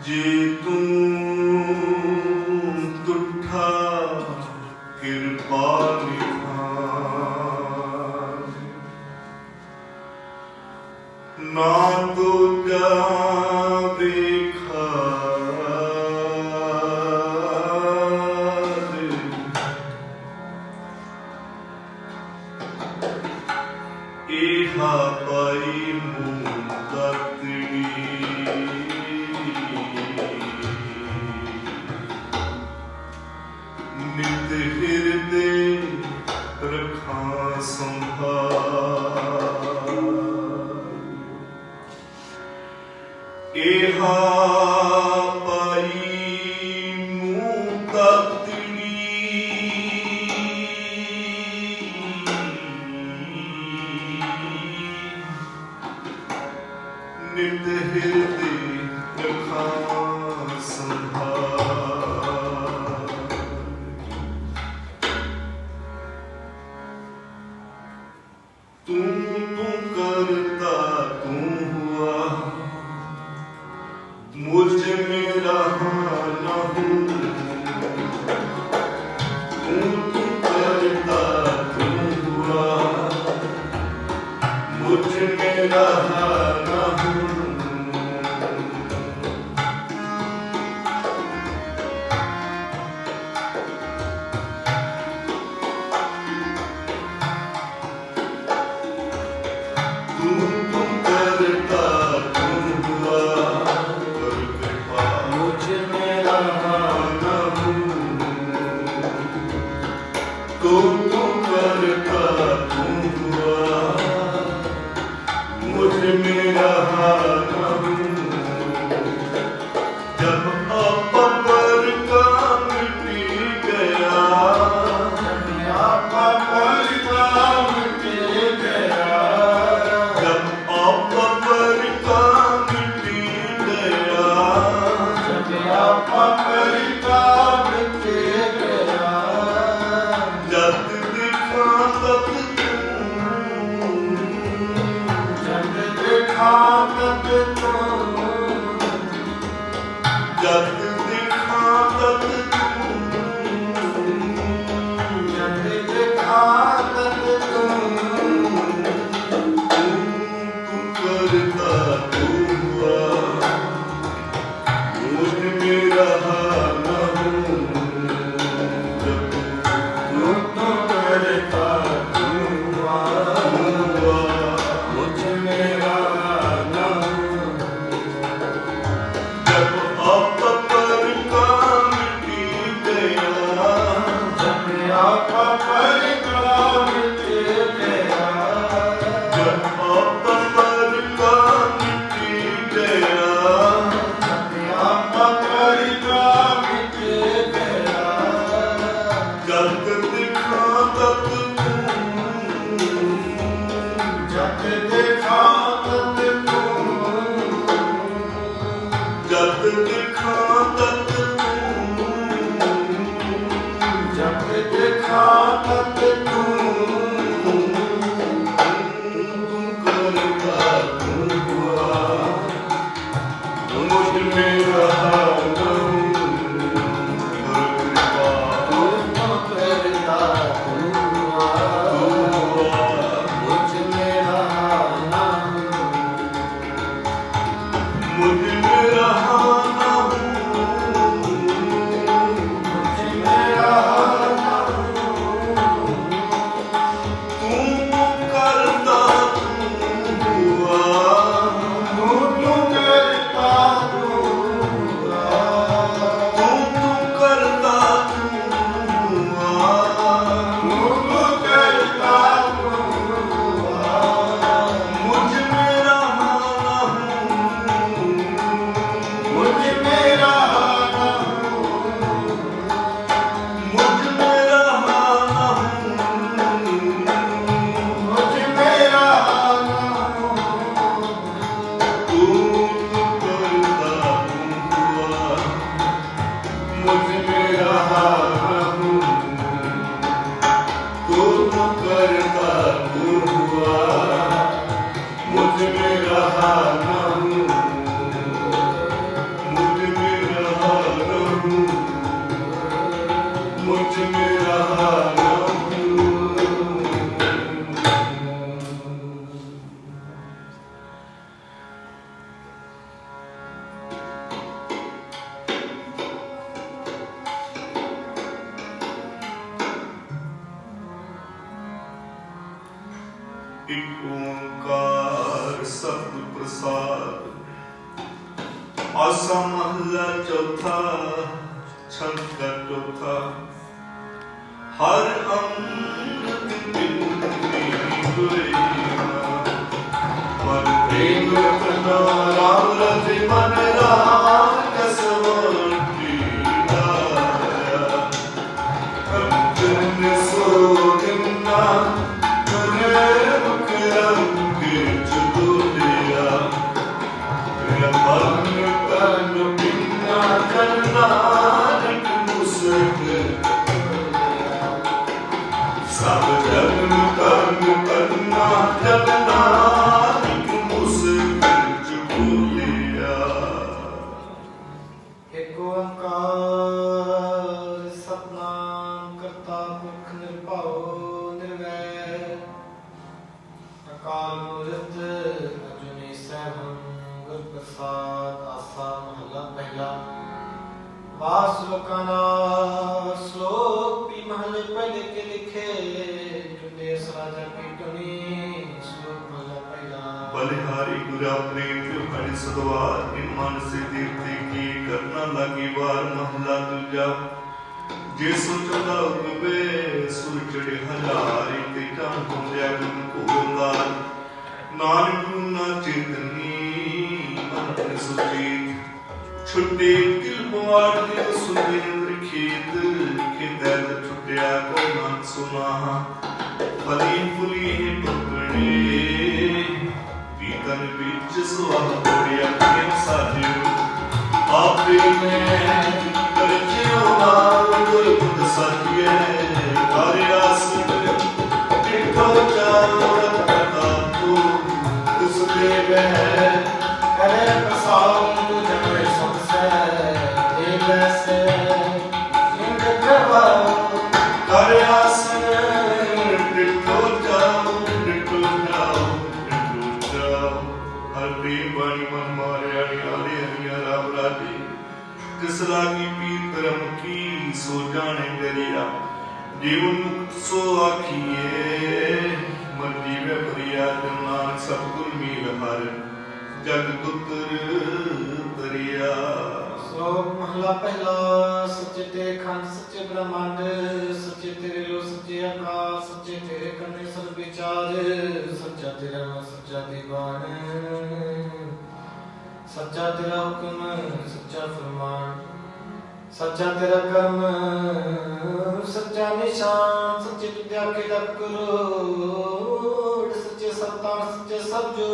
जे तू तुठा कृपा निधान, ना तो देखा इहा पाई मुक्ति नित हृदय रखा संभाल, इहा पाई मुक्ति नित हृदय रखा संभाल। तू करता तू हुआ, मुझ में रहा न हूँ। तू करता तू हुआ, मुझ में रहा न हूँ। जब अपर का मिटी गया, जब अपर का मिटी गया, जब अपर का मिटी गया, जब अपर का मिटी गया, जब देखा तब तू, जब देखा तब तू, जब देखा तब तू, जब देखा तब तू, तू करता तू हुआ, मुझ में रहा न हूँ। जब तू करता तू हुआ, मुझ में रहा न हूँ। जब अपर का मिटी गया, जब अपर का मिटी गया, जब अपर का मिटी गया, जब अपर का मिटी गया, जब देखा तब तू, जब देखा तब तू, जब देखा तब तू, जब देखा तब तू, करता तू हुआ, मुझ में रहा न हूँ। तू करता तू हुआ, मुझ में रहा न हूँ। मुझ में रहा न हूँ, मुझ में रहा न हूँ। मुझ में रहा न हूँ। एक ओंकार सतगुर प्रसाद। आसा महला चौथा, छंद का चौथा। हर अमृत बिंदी हुए मन प्रेम रखना राम रति मन रास वंटी लाया। अंजन सो गिन्ना करे मुख रंग चुलिया। मन तन बिना करना सब जन तन करना जलना मुश्किल चुलिया। एक ओंकार सतनाम करता पुरख निर्भउ निर्वैर। अकाल मूरत अजूनी सैभं गुर प्रसाद। आसा महला पहला। वास लोकाना श्लोक भी महले पहले के लिखे। जुंदेस राजा की टुनी श्लोक महला पहला। बलिहारी गुरा प्रेम जो हरि सदवार। इन मन से तीर्थी की करना लगी बार। महला दूजा। जे सोचदा उगवे सुर चढ़े हजार। ते काम होंदिया गुण गोविंदार। नानक गुना चेतनी मन अपने सुचेत। छुट्टे दिल बुआड़ दिल सुंदर खेत। खेत छुट्टिया को मन सुना। फली फुली पकड़े पीतन बीच सुहा तोड़िया। प्रेम साथियों आपे में करजियो मांग खुद साथिये। कार्य आस टिको चारो रखता तू उसके बह करे प्रसाद तुझे सबसे दिल से जिंद करवा। कार्य आस टिको जाओ टिको जाओ टिको जाओ। हर प्रेम बाणी मन मारे आले हरिया राम राजी। किस लागी पीर परम की सो जाने डरिया। जीवन मुक्त सो आखिए मन जीवे भरिया। जन नानक सतगुर मील हर जग पुत्र दरिया। श्लोक महला पहला। सच्चे तेरे खंड सच्चे ब्रह्मांड। सच्चे तेरे लो सच्चे आकाश। सच्चे तेरे करने सब विचार। सच्चा तेरा मन सच्चा दीवान। सच्चा तेरा हुक्म सच्चा फरमान। सच्चा तेरा कर्म सच्चा निशान। सच्चे तुझ्या के दब करोड़। सच्चे सत्तान सच्चे सब जो।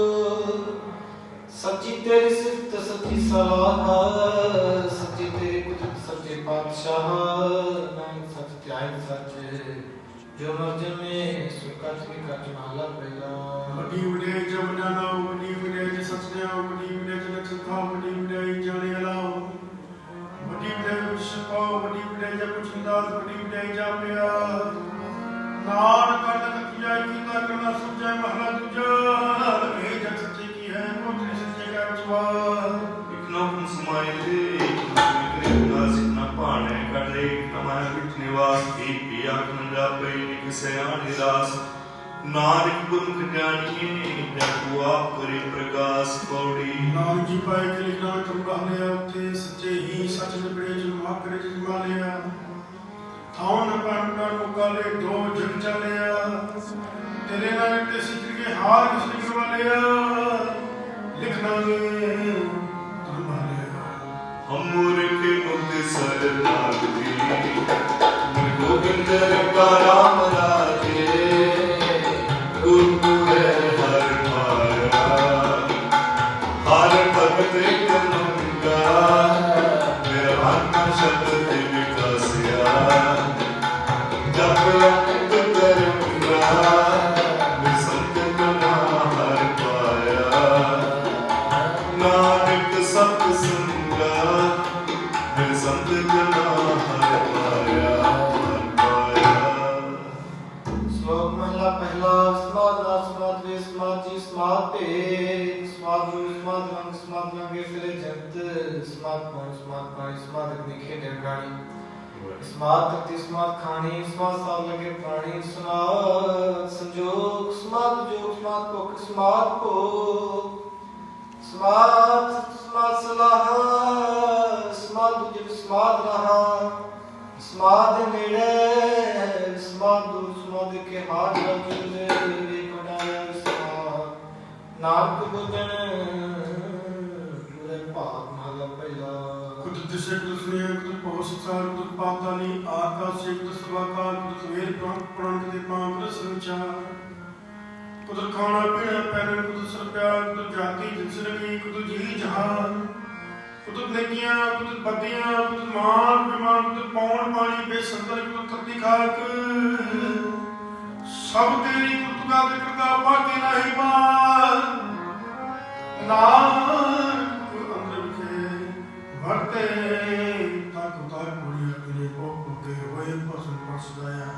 सच्ची तेरी सिफत सच्ची सलाह। सच्ची तेरी कुदरत सच्चे पातशाह। नानक सच त्याग सच जो मर्ज में सुकत विकट महला पहला। वडी वडे जमुना नाउ वडी वडे सचदेव वडी वडे जगतथा वडी वडे जाने अलाउ। वडी वडे विश्व वडी वडे जग चंदास वडी वडे जापिया। नानक कनक जाय कीता करना सुझे महला दूजा। हे जग सच्चे की है मोत्री सच्चे का विश्वास। इकनों समाये थे इकने उदास इकना पाने कटे। नमाय विच निवास एक पिया खंडा पे निकसे निरास। नानक गुरमुख जानिए जब आप करे प्रकाश पौड़ी। नाम जी पाए के लिखना तुम बहले उठे सच्चे ही सच निबड़े जो माकरे जमा लिया। थाउन पांडा मुकाले दो जग चलिया। तेरे नाम ते सिद्ध के हार किसने करवा लिया। लिखना दे तुम बहले हमूर के मुद्दे सर लाग दी। गोविंद का राम राजे गुरु है हर माया। हर भगत एक मंगा मेरा आत्मा शब्द विकासिया। जब अंत करूंगा मैं संत बना हर पाया। नानक सत्संगा मैं संत बना हर पाया। समात पानी समात पानी समात अग्नि खेडे गानी समात तत्ती समात खानी समात साल लगे प्राणी समात संजोग समात जोग समात भुख समात भोग समात समात सलाह समात दूजे समात रहा समात नेड़े समात दूर समात के हाथ लगे वे बनाया समात नानक बुझन पूरे भाग महला पहला कुछ दिशे कुछ सुनिए कुछ बहुत संसार कुछ पाताली आकाश से कुछ सभाकार कुछ वेद पुराण के दिमाग कुछ संचार कुछ खाना पीना पहनना कुछ सरप्या कुछ जाति जिंदगी कुछ जी जहान कुछ नेकियां कुछ बदियां कुछ मान विमान कुछ पौन पानी बेसंदर कुछ थर्दी खाक सब तेरी कुछ का करता बाकी नहीं बार नाम अंदर के भरते ताक ताक मुड़िया तेरे को के वही पसंद पस गया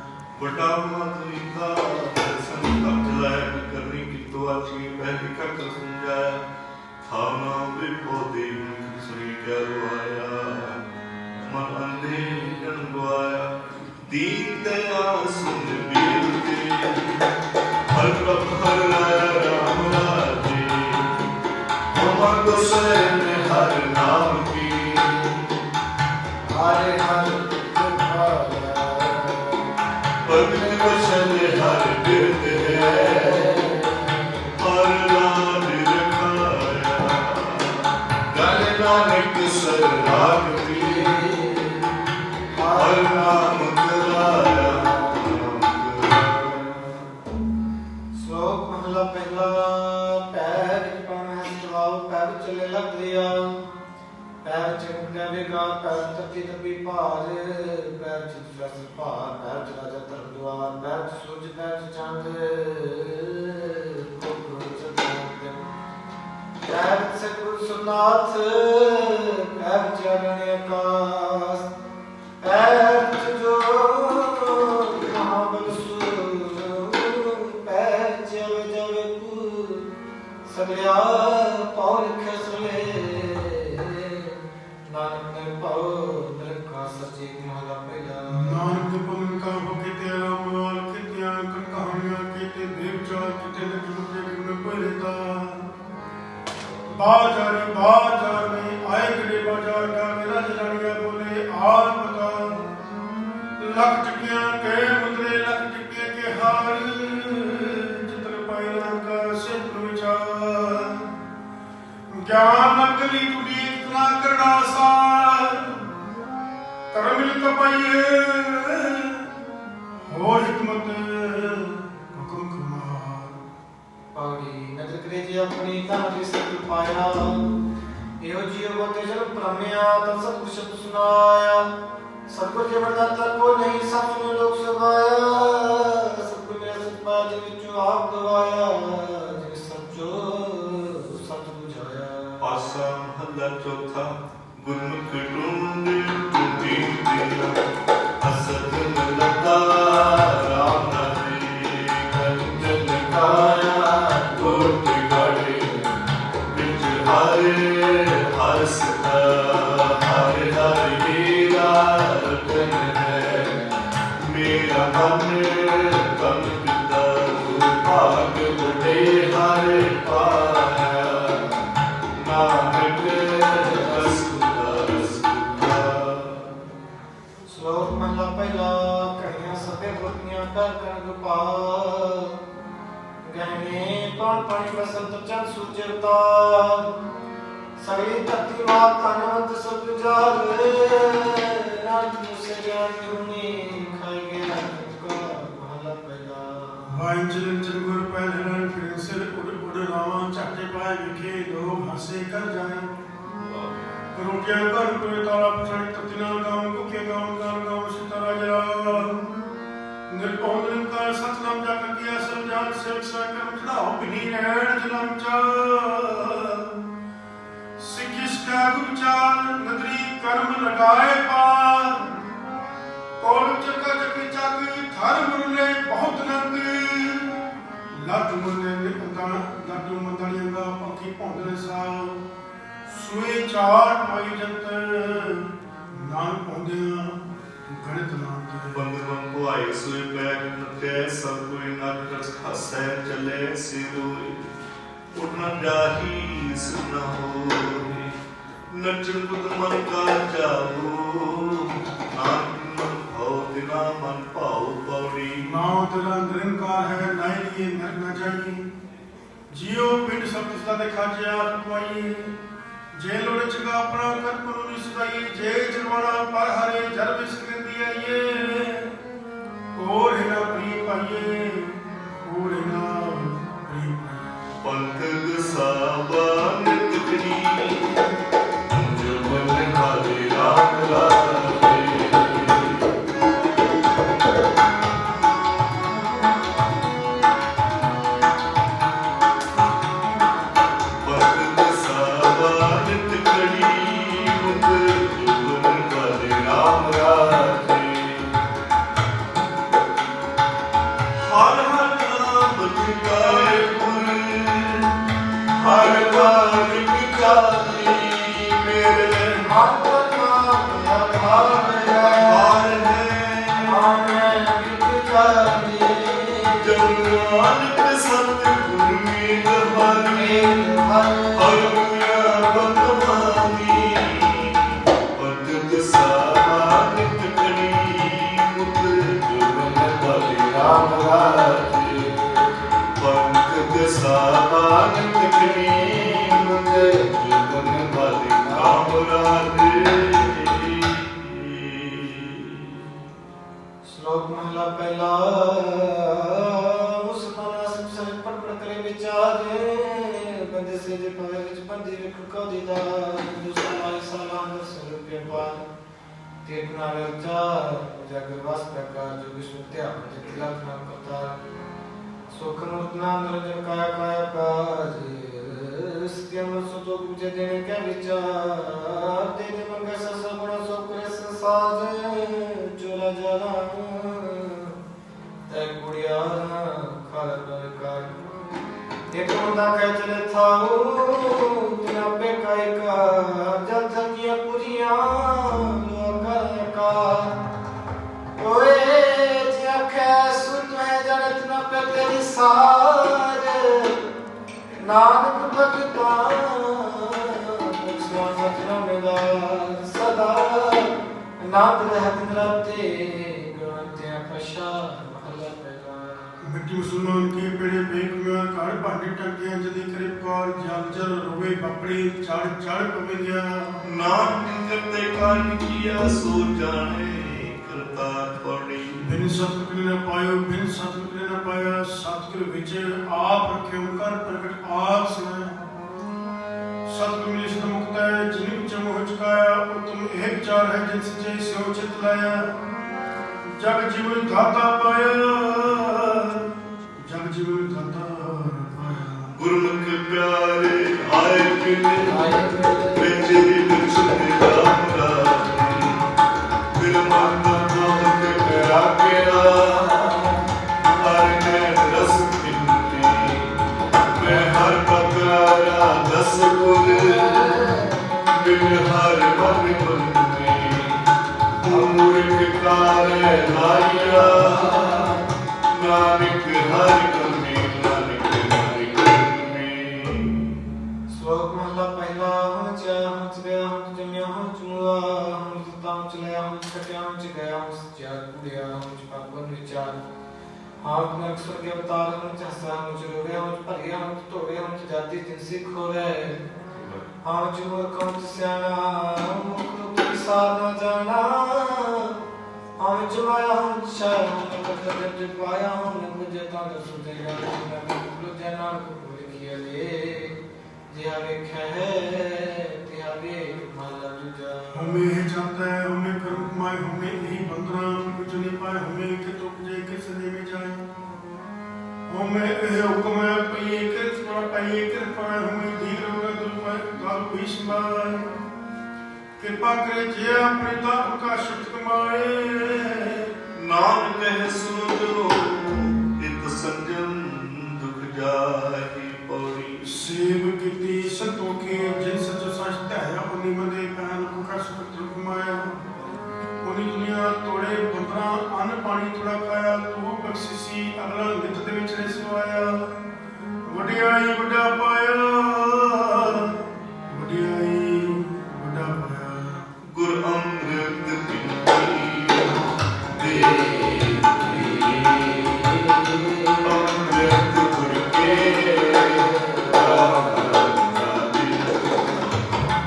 बड़ा मातृका दर्शन तब जलाया करनी की तो अच्छी पहली का कर समझाया थाना विपोदे सुनी क्या रुआया मन अंधे जन गुआया दीन दया सुन बीरते हर प्रभ हर राया राम राजे हमर गोसैन हर नाम की हरे हर पवित्र वचन हर बिरद है हर नाम रखाया गण नानक सर राग पी हर नाम कराया श्लोक महला पहला पैर पाना है चलाओ पैर चले लग दिया पैर चमकने बेगा पैर तपी तपी भार पैर चित्रस भार पैर चला जा धर्म द्वार पैर सूरज पैर चांद पैर सतगुरु सुनाथ पैर चरण आकाश पैर जो महाबल पैर जव जव सगलिया पौर खसले नानक ने पाओ नरका सच्चे महला पहला नानक पवन का होके तेरा माल के त्याग कहानियां के ते देव चाल के ते लगे में पहलेता बाजार में आए गड़े बाजार का मेरा जलानिया बोले आर बता लख टिकियां के मुद्रे लख टिकिया के हार चित्र पायना का सिद्ध विचार ज्ञान नकली टूटी इतना करड़ा सार करमिल कपाइए हो हिकमत हुकुम कुमार पाड़ी नजर करे जी अपनी तारी सत पाया एहो जियो गोते जल प्रमेया तन सत शब्द सुनाया सतगुर के वरदाता को नहीं सब सुने लोग सुभाया सतगुर मेरा सतपा जिन विचो आप गवाया जिन सचो सत बुझाया आसा महला चौथा गुरमुख ढूंढ टूटी दिया असद मिलता राम नामे कंचन काया कोट गड़े बिच हारे हसता हरे हरे हीरा रतन है मेरा मन कम पिता भाग बड़े हरे पाया नानक श्लोक महला पहला कहिया सबे गोपनियां कर गोपाल गहने कौन पानी बसंत चंद सूर्य अवतार सगली धरती मात अनंत सब जाल रात मुझसे ज्ञान हुनी खाई गया का महला पहला वांचलन चंगुर पहलन फिर सिर उड़ रामा चाटे पाए विखे लोग हंसे कर जाए रोटियां कर पे ताला पछाड़ी ततिना गांव को के गांव सितारा जला निर्पौन निरंकार सतनाम जाकर किया समझान सेवक साकर चढ़ाओ बिनी रहन जलम चा सिकिस का गुचार नदरी कर्म लगाए पार कौन चका चकी चाकी थर मुरले बहुत नंद लाडू मंदणियां दा पंखी पौंदने सा ਸੂਏ ਚਾਰ ਪਾਈ ਜੰਤ ਨਾਨਕ ਪਾਉਂਦਿਆਂ ਗਣਿਤ ਨਾਮ ਦੇ ਬੰਦਵੰ ਪੁਆਏ ਸੋਏ ਬੈਗ ਨਤੈ ਸਭ ਕੋਈ ਨਕ ਰਸ ਖਾਸੈ ਚਲੇ ਸਿਰੋਏ ਉਠ ਨ ਜਾਹੀ ਸੁਨ ਹੋਏ ਨਚਨ ਕੁਦ ਮਨ ਕਾ ਜਾਓ ਨਾਨਕ ਮਨ ਭਾਉ ਦਿਨਾ ਮਨ ਭਾਉ ਪੌੜੀ ਨਾਮ ਤੇਰਾ ਨਿਰੰਕਾਰ ਹੈ ਨਾਹੀ ਲਿਏ ਨਰਕ ਨਾ ਜਾਈਏ ਜਿਉ ਪਿੰਡ ਸਭ ਤਿਸਦਾ ਦੇ ਖਾਜੇ ਆਪ ਪਾਈਏ ਜੇ ਲੋੜ ਚੰਗਾ ਆਪਣਾ ਕਰਮ ਨੂੰ ਨਹੀਂ ਸਦਾਈਏ ਜੇ ਜਰਵਾਣਾ ਪਰ ਹਰੇ ਜਰ ਵਿਸ ਕਰਿੰਦੀ ਆਈਏ ਹੋਰ ਨਾ ਪ੍ਰੀ ਪਾਈਏ ਹੋਰ ਨਾ ਪ੍ਰੀ ਪੰਥ ਗਸਾਵਾ ਨਿਤ ਕਰੀ ਜੋ ਮਨ ਖਾਲੇ ਰਾਮ ਲਾਗੇ ਪੰਥ ਗਸਾਵਾ ਨਿਤ ਕਰੀ ਮੁਖ ਜੋ ਮਨ ਖਾਲੇ ਰਾਮ ਰਾਜੇ ਹਰ ਹਰ ਨਾਮ ਜਪਾਏ ਪੁਰ ਹਰ ਵਾਰ ਵਿਚਾਰੀ ਮੇਰੇ ਹਰ ਨਾਮ ਆਧਾਰ ਹਾਰ ਹੈ ਆਮੈ ਵਿਚਾਰੀ ਜਗਵਾਨ ਸਤ ਗੁਰ ਮੀਤ ਹਰੀ ਹਰ ਮੁਆ ਬੰਦਵਾਨੀ ਪਤਿਤ ਸਾਨਿਤ ਕਰੀ ਮੁਤ ਜੁਗਨ ਬਲੀ ਰਾਮ ਰਾਜੇ ਪੰਥ ਸਾਨਿਤ ਕਰੀ ਮੁਤ ਜੁਗਨ ਬਲੀ ਰਾਮ ਰਾਜੇ ਸ਼ਲੋਕ ਮਹਲਾ ਪਹਿਲਾ ਉਸ ਮਨਾ ਸੰਸਰ ਪੜ ਪੜ ਕਰੇ ਵਿਚਾਰੇ ਬੰਦੇ ਸੇ ਜੇ ਪਵੇ ਵਿੱਚ ਬੰਦੀ ਵਿਖ ਕੋ ਦੀਦਾ ਜੋ ਸਮਾਈ ਸਲਾਮ ਸਰੂਪੇ ਪਾਲ ਤੇ ਗੁਨਾ ਰਚਾ ਜਗ ਵਸ ਪ੍ਰਕਾਰ ਜੋ ਵਿਸ਼ਨੂੰ ਧਿਆਨ ਤੇ ਤਿਲਕ ਨਾਮ ਕਰਤਾ ਸੁਖ ਮੂਰਤ ਨਾਮ ਨਿਰਜਨ ਕਾਇਆ ਕਾਇਆ ਕਾਜ ਸਤਿਅਮ ਸੁਤੋ ਗੁਜੇ ਦੇਣੇ ਕੈ ਵਿਚਾਰ ਤੇਰੇ ਮੰਗੇ ਸਸ ਗੁਣ ਸੋ ਕਰੇ ਸੰਸਾਜ ਚੋਰਾ ਜਾਣਾ ਤੈ ਕੁੜਿਆ ਖਾਲ ਕਰ ਇੱਕ ਹੁੰਦਾ ਕਹਿ ਚਲੇ ਥਾਉ ਤਿਨਾ ਪੇ ਕਾਇ ਕਾ ਜਲ ਥਕੀਆਂ ਪੁਰੀਆਂ ਲੋਕਾਂ ਕਾ ਓਏ ਜੇ ਆਖੈ ਸੁਤ ਹੈ ਜਨਤ ਨਾ ਪੇ ਤੇਰੀ ਸਾਜ ਨਾਨਕ ਭਗਤਾ ਸਵਾਮਤ ਰਮਦਾ ਸਦਾ ਨਾਦ ਰਹਿ ਦਿਨ ਰਾਤੇ ਗੁਣਤਿਆ ਪਛਾ ਮਹਲਾ ਪਹਿਲਾ ਮਿੱਟੀ ਮੁਸਲਮਾਨ ਕੇ ਪੇੜੇ ਵੇਖ ਮੈਂ ਘਰ ਭਾਂਡੇ ਟੰਗਿਆ ਜਦੀ ਕਿਰਪਾਲ ਜਲ ਜਲ ਰੋਵੇ ਬਾਪੜੀ ਚੜ ਚੜ ਪਵੇ ਗਿਆ ਨਾਮ ਜਿੰਦਰ ਤੇ ਕਾਰਨ ਕੀਆ ਸੋ ਜਾਣੇ ਕਰਤਾ ਥੋੜੀ ਬਿਨ ਸਤਿਗੁਰ ਨੇ ਪਾਇਓ ਬਿਨ ਸਤਿਗੁਰ ਨੇ ਨਾ ਪਾਇਆ ਸਤਿਗੁਰ ਵਿੱਚ ਆਪ ਰੱਖਿਓ ਕਰ ਪ੍ਰਗਟ ਆਪ ਸੁਣਾਇਆ ਸਤਿਗੁਰ ਮਿਲਿ ਸਤ ਮੁਕਤ ਹੈ ਜਿਨ ਵਿੱਚ ਮੋਹ ਚੁਕਾਇਆ ਉਤਮ ਇਹ ਵਿਚਾਰ ਹੈ ਜਿਨ ਸੱਚੇ ਸਿਉ ਚਿਤ ਲਾਇਆ ਜਗ ਜੀਵਨ ਦਾਤਾ ਪਾਇਆ ਜਗ ਜੀਵਨ ਦਾਤਾ ਪਾਇਆ ਗੁਰਮੁਖ ਪਿਆਰੇ ਆਏ ਬਿਨ ਆਏ ਬਿਨ ਮੇਰੀ ਬਿਛੜੇ ਰਾਮ ਰਾਜੇ ਫਿਰ ਮਨ ਮੋਹਤ ਕਰਾ ਗਿਆ ਹਰ ਨੇ ਰਸ ਪਿੰਤੀ ਮੈਂ ਹਰ ਪਕਾਰਾ ਦਸ ਗੁਰ ਬਿਨ ਹਰ ਮਨ ਬੰਦੇ ਮੂਰਖ ਕਾਰੇ ਲਾਇਆ ਨਾਨਕ ਹਰ ਕਮੀ ਨਾਨਕ ਹਰ ਕਮੀ ਸ਼ਲੋਕ ਮਹਲਾ ਪਹਿਲਾ ਹੁਣ ਚਾਇਆ ਹੁਣ ਚਲਿਆ ਹੁਣ ਜੰਮਿਆ ਹੁਣ ਚੁਆ ਹੁਣ ਦਿੱਤਾ ਹੁਣ ਚਲਿਆ ਹੁਣ ਕਟਿਆ ਹੁਣ ਗਿਆ ਹੁਣ ਸੱਚਿਆ ਕੁੜਿਆ ਹੁਣ ਪਾਪਨ ਵਿਚਾਰ ਆਪ ਨਰਕ ਸਵਰਗ ਅਵਤਾਰ ਹੁਣ ਹੱਸਾ ਹੁਣ ਚਲੋੜਿਆ ਹੁਣ ਭਰਿਆ ਹੁਣ ਧੋੜਿਆ ਹੁਣ ਜਾਤੀ ਜਿਨਸੀ ਖੋਰੇ ਹਾਂ ਜੁਮਰ ਕੌਣ ਸਿਆਣਾ ਮੁਖ ਨੂੰ ਕੋਈ ਸਾਰ ਨਾ ਜਾਣਾ ਹਾਂ ਜੁਮਾਇਆ ਹੁਣ ਸ਼ਾਹ ਹੁਣ ਕਦਰ ਦੇ ਪਾਇਆ ਹੁਣ ਮੁਝੇ ਤਾਂ ਦਸੂ ਤੇ ਗੱਲ ਨਾ ਕੁਲ ਜਨਾ ਕੋ ਲਿਖਿਆ ਲੇ ਜਿਹਾ ਵੇਖਿਆ ਹੈ ਤਿਹਾ ਵੇ ਮਨ ਲੁਜਾ हमें यह जानता है हमें कर्म कमाए हमें यही बंदना कुछ नहीं पाए हमें के तो जे किस ने में जाए हमें यह हुक्म है पइए किस पर पइए किस पर हमें धीर होगा दुल पर गाल भीष्माय कृपा करे जे अपने दाप का शब्द कमाए ਨਾਮ ਕਹਿ ਸੁਣੋ ਇਤ ਸੰਜਮ ਦੁਖ ਜਾਹੀ ਪੌੜੀ सेव कीती संतोखे जिन सच सच ਪਾਣੀ ਥੋੜਾ ਖਾਇਆ ਤੂੰ ਬਖਸ਼ਿਸ਼ੀ ਅਗਲਾ ਨਿਤ ਦੇ ਵਿੱਚ ਨੇ ਸਵਾਇਆ ਵਡਿਆਈ ਵੱਡਾ ਪਾਇਆ ਵਡਿਆਈ ਵੱਡਾ ਪਾਇਆ ਗੁਰ ਅੰਮ੍ਰਿਤ ਪਿੰਡੀ ਦੇ ਅੰਮ੍ਰਿਤ ਗੁਰ ਕੇ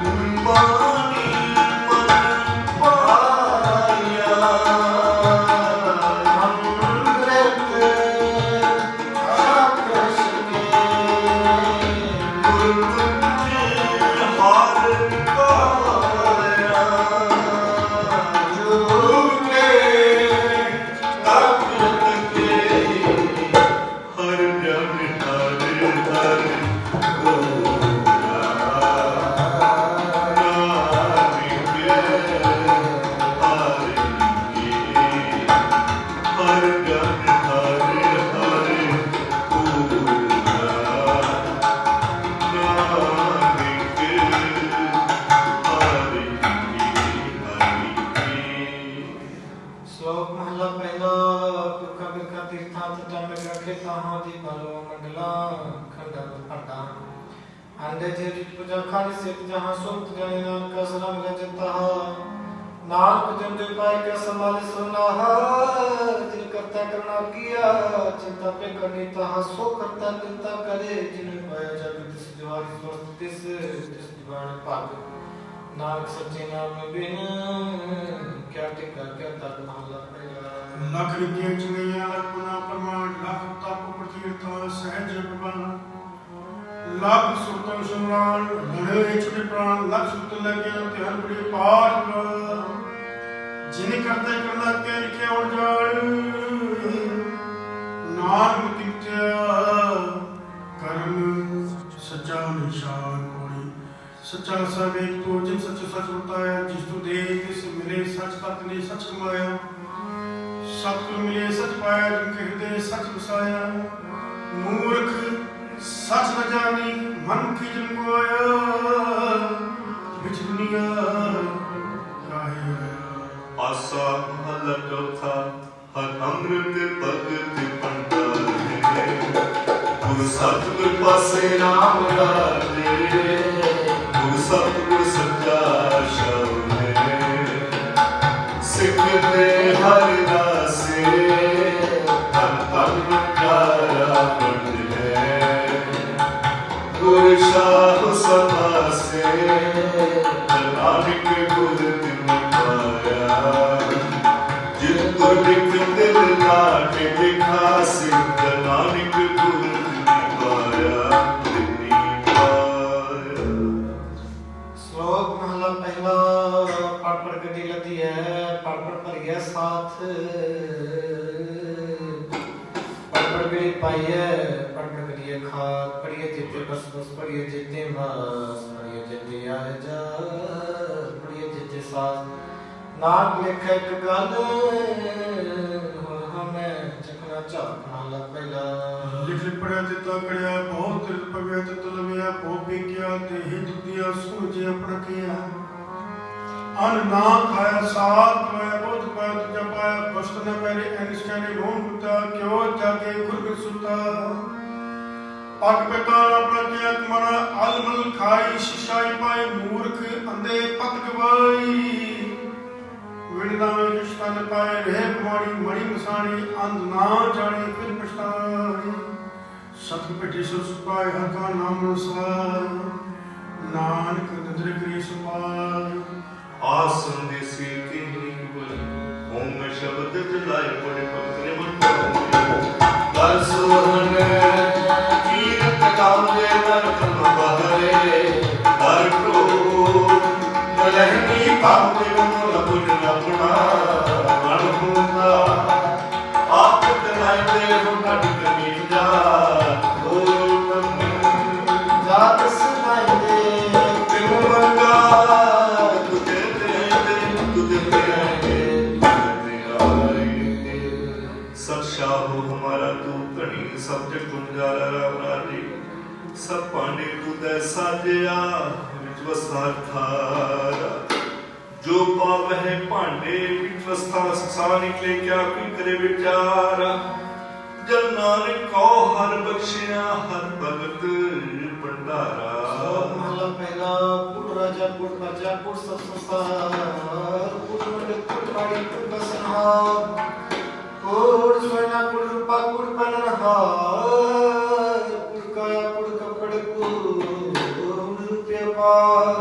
ਗੁਰਬਾਣੀ ਮਨ ਪਾਇਆ ਅੰਮ੍ਰਿਤ ਸਾਖਸ਼ ਕੇ ਗੁਰ ਤੁਝੇ ਹਾਰ ਪਾਇਆ ਝੂਠੇ ਤਾਕਤ ਕੇ ਹਰ ਜਨ ਹਰ ਹਰ ਸ਼ਲੋਕ ਮਹਲਾ ਪਹਿਲਾ ਪੁਰਖਾ ਬਿਰਖਾ ਤੀਰਥਾਂ ਤਟਾਂ ਵਿੱਚ ਰੱਖੇ ਤਾਹਾਂ ਦੀ ਬਲੋ ਮੰਡਲਾਂ ਖੰਡਾਂ ਭੰਡਾਂ ਆਂਦੇ ਜੇ ਰਿਤ ਪੂਜਾ ਖਾਲੀ ਸਿੱਧ ਜਹਾਂ ਸੁਖਤ ਜਾਣੇ ਨਾਨਕ ਸਲਾਮ ਰਜਤਾ ਨਾਨਕ ਜਨ ਦੇ ਪਾਏ ਕੇ ਸੰਭਾਲੇ ਸੁਨਾਹਾ ਜਿਨ ਕਰਤਾ ਕਰਨਾ ਕੀਆ ਚਿੰਤਾ ਪੇ ਕਰਨੀ ਤਾਹਾ ਸੋ ਕਰਤਾ ਚਿੰਤਾ ਕਰੇ ਜਿਨ ਪਾਇਆ ਜਗ ਤਿਸ ਜਵਾਰੀ ਸਵਸਤ ਤਿਸ ਦੀਵਾਨ ਭਾਗ ਨਾਨਕ ਸੱਚੇ ਨਾਮ ਬਿਨ ਕਿਆ ਟਿਕਾ ਕਿਆ ਤਤ ਮਹਲਾ ਪਹਿਲਾ ਲੱਖ ਰਿੱਕੀਆਂ ਚੁਗੀਆਂ ਲਖਨਾ ਪਰਮਾਨ ਲੱਖ ਤਪ ਪ੍ਰਤੀਰਥ ਸਹਿਜ ਪ੍ਰਵਾਨ ਲੱਖ ਸੁਰਤਨ ਸੁਨਾਨ ਬੜੇ ਛੋਟੇ ਪ੍ਰਾਣ ਲੱਖ ਸੁਰਤ ਲੱਗੇ ਧਿਆਨ ਬੜੀ ਪਾਠ ਜਿਨੇ ਕਰਤੇ ਕਰਨਾ ਕੇ ਲਿਖਿਆ ਉਣ ਜਾਣ ਨਾਮ ਕਿਤਿਆ ਕਰਮ ਸੱਚਾ ਨਿਸ਼ਾਨ ਕੋੜੀ ਸੱਚਾ ਸਵੇ ਤੋ ਜਿਨ ਸੱਚ ਸੱਚ ਬਤਾਇਆ ਜਿਸ ਤੂੰ ਦੇ ਤਿਸ ਮਿਲੇ ਸੱਚ ਤਤ ਨੇ ਸੱਚ ਕਮਾਇਆ ਸਤਿ ਮਿਲੇ ਸੱਚ ਪਾਇਆ ਜਿਨ ਕੇ ਹਿਰਦੇ ਸੱਚ ਵਸਾਇਆ ਮੂਰਖ ਸੱਚ ਨ ਜਾਣੀ ਮਨ ਕੀ ਜਨ ਕੋਇਆ ਵਿਚ ਦੁਨੀਆ ਕਾਹੇ ਹੋਇਆ ਆਸਾ ਮਹਲਾ ਚੌਥਾ ਹਰ ਅੰਮ੍ਰਿਤ ਭਗਤ ਪੰਡਾਰੇ ਗੁਰ ਸਤਿਗੁਰ ਪਾਸੇ ਨਾਮ ਲਾਲੇ ਗੁਰ ਸਤਿਗੁਰ ਸੱਚਾ ਸ਼ਬਦ ਸਿੱਖ ਦੇ ਹਰ ਰਾਸੇ ਤਨ ਤਨ ਵਿਚਾਰਾ ਪੰਡਲੇ ਗੁਰ ਸ਼ਾਹ ਸਮਾਸੇ ਨਾਨਕ ਗੁਰ ਤਿਨ ਪਾਇਆ ਜਿਨ ਗੁਰ ਲਿਖ ਦਿਲ ਲਾਟੇ ਲਿਖਾ ਸਿੱਧ ਨਾਨਕ ਗੁਰ ਤਿਨ ਪਾਇਆ ਤਿਨੀ ਪਾਇਆ ਸ਼ਲੋਕ ਮਹਲਾ ਪਹਿਲਾ ਪੜ ਪੜ ਗੱਡੀ ਲੱਦੀ ਹੈ ਪੜ ਪੜ ਭਰੀਏ ਸਾਥ ਪੜ ਪੜ ਗੜੀ ਪਾਈਏ ਪੜ ਪੜ ਕਰੀਏ ਖਾਤ ਪੜੀਏ ਜਿੱਤੇ ਬਸ ਬਸ ਪੜੀਏ ਜਿੱਤੇ ਮਾਸ ਪੜੀਏ ਜਿੱਤੇ ਆਏ ਜਾ ਪੜੀਏ ਜਿੱਤੇ ਸਾਥ ਨਾਮ ਲਿਖੇ ਇੱਕ ਗੱਲ ਹੁਣ ਹਮੇ ਚੱਕਣਾ ਝਾਕ ਮਹਲਾ ਪਹਿਲਾ ਲਿਖ ਪੜਿਆ ਤੇ ਤਕੜਿਆ ਬਹੁਤ ਤਿਲ ਪਗਿਆ ਤੇ ਤਲਵਿਆ ਬਹੁਤ ਪੀਕਿਆ ਤੇ ਹੀ ਦੁੱਧਿਆ ਸੂਝਿਆ ਪੜਕਿਆ ਅਨ ਨਾ ਖਾਇਆ ਸਾਥ ਪਾਇਆ ਬਹੁਤ ਪਾਇਆ ਤੁਝਾ ਪਾਇਆ ਬਸਤ ਨ ਪੈਰੇ ਐਨਿਸ਼ਕਾ ਨੇ ਮੋਹਨ ਹੁਤਾ ਕਿਉ ਜਾਗੇ ਗੁਰਬਿਰ ਸੁਤਾ ਪਗ ਪਿਤਾ ਆਪਣਾ ਕਿਆ ਤੁਮਾਰਾ ਅਲਮਲ ਖਾਈ ਸ਼ਿਸ਼ਾਈ ਪਾਏ ਮੂਰਖ ਅੰਦੇ ਪਤ ਗਵਾਈ ਵਿਣਦਾ ਵਿੱਚ ਕਿਸ਼ਤਾ ਨ ਪਾਏ ਰਹਿ ਕੁਮਾਰੀ ਮੜੀ ਮਸਾਣੀ ਅੰਧ ਨਾ ਜਾਣੀ ਫਿਰ ਪਛਤਾਈ ਸਤ ਪਿਠੇ ਸੁਰ ਸੁਪਾਏ ਹਰ ਕਾ ਨਾਮ ਅਨੁਸਾਰ ਨਾਨਕ ਨਦਰ ਕਰੀ ਸੁਪਾਏ ਆਸਨ ਦੇ ਸੀਤੀ ਨਹੀਂ ਬੋਲੀ ਓਮ ਸ਼ਬਦ ਜਲਾਏ ਪੜੇ ਪਕਰੇ ਮਨ ਪਾਉਂਦੇ ਕਰ ਸੁਹਨ ਕੀਰਤ ਕਾਉਂਦੇ ਨਰਕਨ ਬਹਰੇ ਕਰ ਪ੍ਰੋ ਮਲਹਿਨੀ ਪਾਉਂਦੇ ਮਨ ਲਬੁਨ ਲਬਣਾ ਮਨ ਹੁੰਦਾ ਆਪ ਤਨਾਇਦੇ ਹੋ ਕੱਢ ਕਮੀ ਜਾ ਓ ਜਾਤ ਸੁਨਾਈ ਦੇ ਤਿਮ ਮੰਗਾ सत्शाहो हमारा तू धनी सब जग गुंजारा राम राजी सब पांडे तू दै साजया विच वसार थारा जो पावह भांडे विवस्था ससा निकले क्या कोई करे विचार। जल नानक को हर बख्शिया हर भगत भंडारा। महला पहला कुट राजा कुट प्रजा कुट सब संसार कुट मंडल कुट बाड़ी कुट बसनहार कुट सोना कुट रूपा कुट पननहार कुट काया कुट कपड़ कुट रुपये पार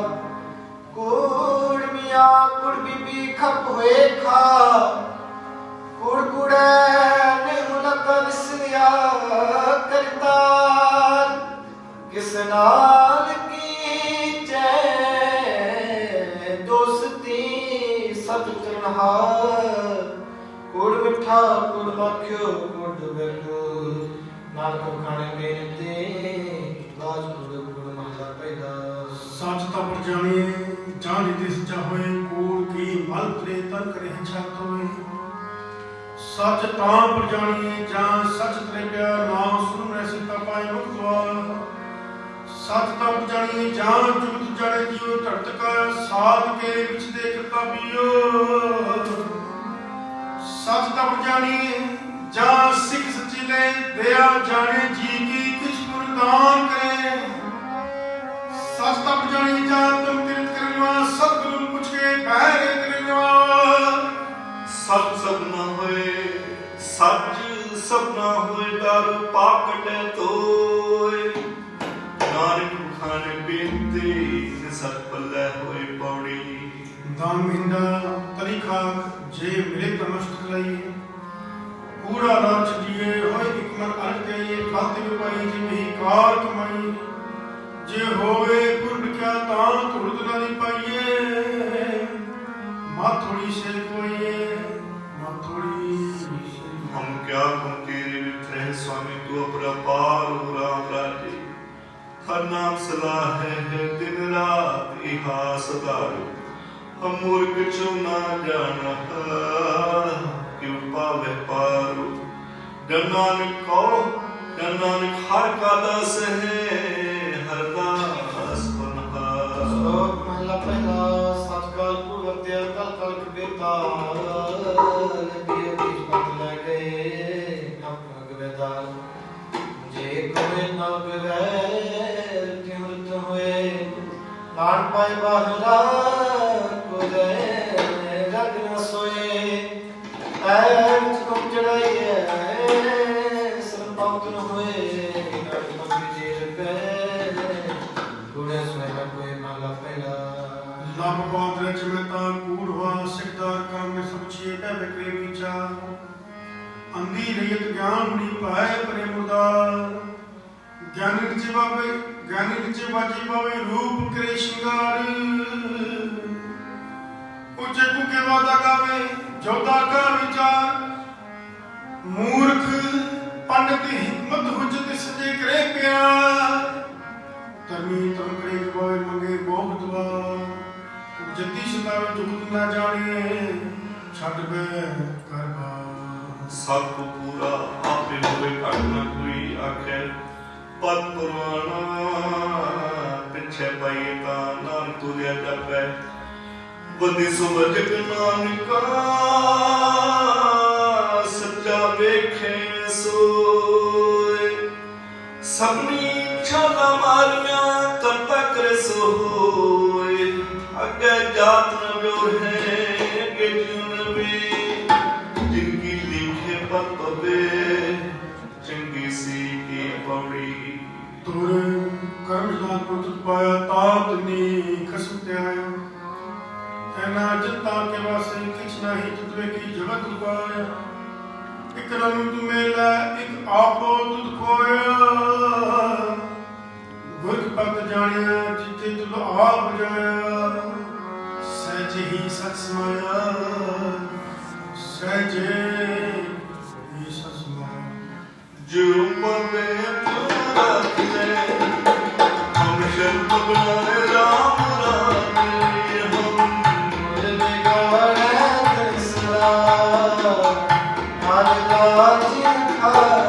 कुट मिया कुट बीबी खप हुए खा कुट कुड़े ने मुलकन सिया करतार किस नाल की जय दोस्ती सब करनहार कुड़ मिठा कुड़ मक्खियो कुड़ बेलो नानक खाने बेनते बाज कुड़ कुड़ महला पैदा। सच ता पर जाने जान दिस चाहे कूड़ की मल करे तन करे छात होए। सच तां पर जानिए जान सच तरे प्यार नाम सुन ऐसे तपाए मुख द्वार। सच तां पर जानिए जान जुगत जाने जियो धरत का साध के विच देख ताबियो। सच तां पर जानिए जान सिख सच्ची ले दया जाने जी की किस गुणगान करे। सच तां पर जानिए जान तुम तीर्थ करवा सतगुरु पूछ के बहरे करवा। सच सब न होए सच सब न होए दारू पाप कटे तोय। नानक खाने बेनती सत पल्ले होए पौड़ी। दान मिंदा तरी खाक जे मिले तमस्त लई। पूरा राज दिए होए एक मन अर्थ गए फाते पाई जे भी कार कमाई। जे होवे गुरड क्या तां तुरद ना दी पाइए। मां थोड़ी से कोई मां थोड़ी हम क्या हम तेरे वित्रह स्वामी तू अपरपार हो राम राजे। हर नाम सलाह है दिन रात इहा सदारो। हम मूर्ख छो ना जाना क्यों पावे पारो। जन नानक को जन नानक हर का दास है हर दास बनहार। श्लोक महला पहला सच काल कुड़ वत्या कल कल बेताल दिए बीच पत लगे अपना गवेदाल जे कोई न गवैर तिमृत हुए लान पाए बाहरा को दे रग न सोए ऐर तुम चढ़ाइए सरम पाउत न हुए नाट मंगी जे रगे गुणे स्वयं कोई महला पहला। लभ बात रच में ता कूड़वा सिकदार काम में समझिए पै बिक्रे विचार। अंधी रहित ज्ञान बुढ़ी पाए परे मुदार। ज्ञानी नीचे बाजी पावे रूप करे श्रृंगार। ऊंचे कुके वादा गावे जोधा का विचार। मूर्ख पंडित हिकमत हुजत सजे करे प्यार। तमी तम करे गवाए मंगे मोह द्वार। जति सदावे जुगत ना जाने छड़ बे करबा। सब को पूरा आपे होए घट न कोई आखे। पद पुरवाना पिछे पाइए ता नानक तुरिया जपै। बदी सुवजग नानका सच्चा वेखे सोए। सबनी छाला मारिया करता करे सोए। अगे जात न ब्योर है अगे जीवन भी। जिनकी लिखे पद पवे चंगी सी की पौड़ी। तुर कर्म जान को तुझ पाया तात नी खसम ते आया। ऐना जता के वासे किछ नहीं तुझे की जगत पाया। एक रंग तू मेला एक आपो तुझ खोया। गुरख पत जानिया जिते तुझ आप जाया। सहज ही सच समाया सहजे ही सच समाया। जो पवे पूरा किले हम शब्द बनाए राम रामे। हम मुरली गाने कृष्णा आज गाजी खाए।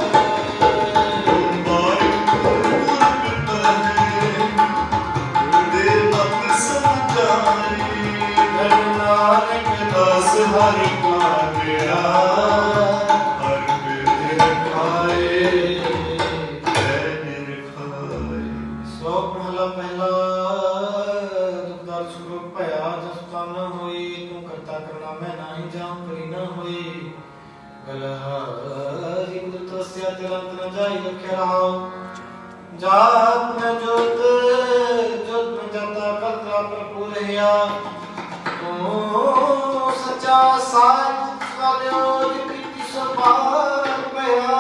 दे मत समझाए। करना रिंग तस्या तिरंत न जाई रखे रहो जात में जोत जोत में जाता करता प्रभु रहिया तू सच्चा साच वाले कृति सपार पया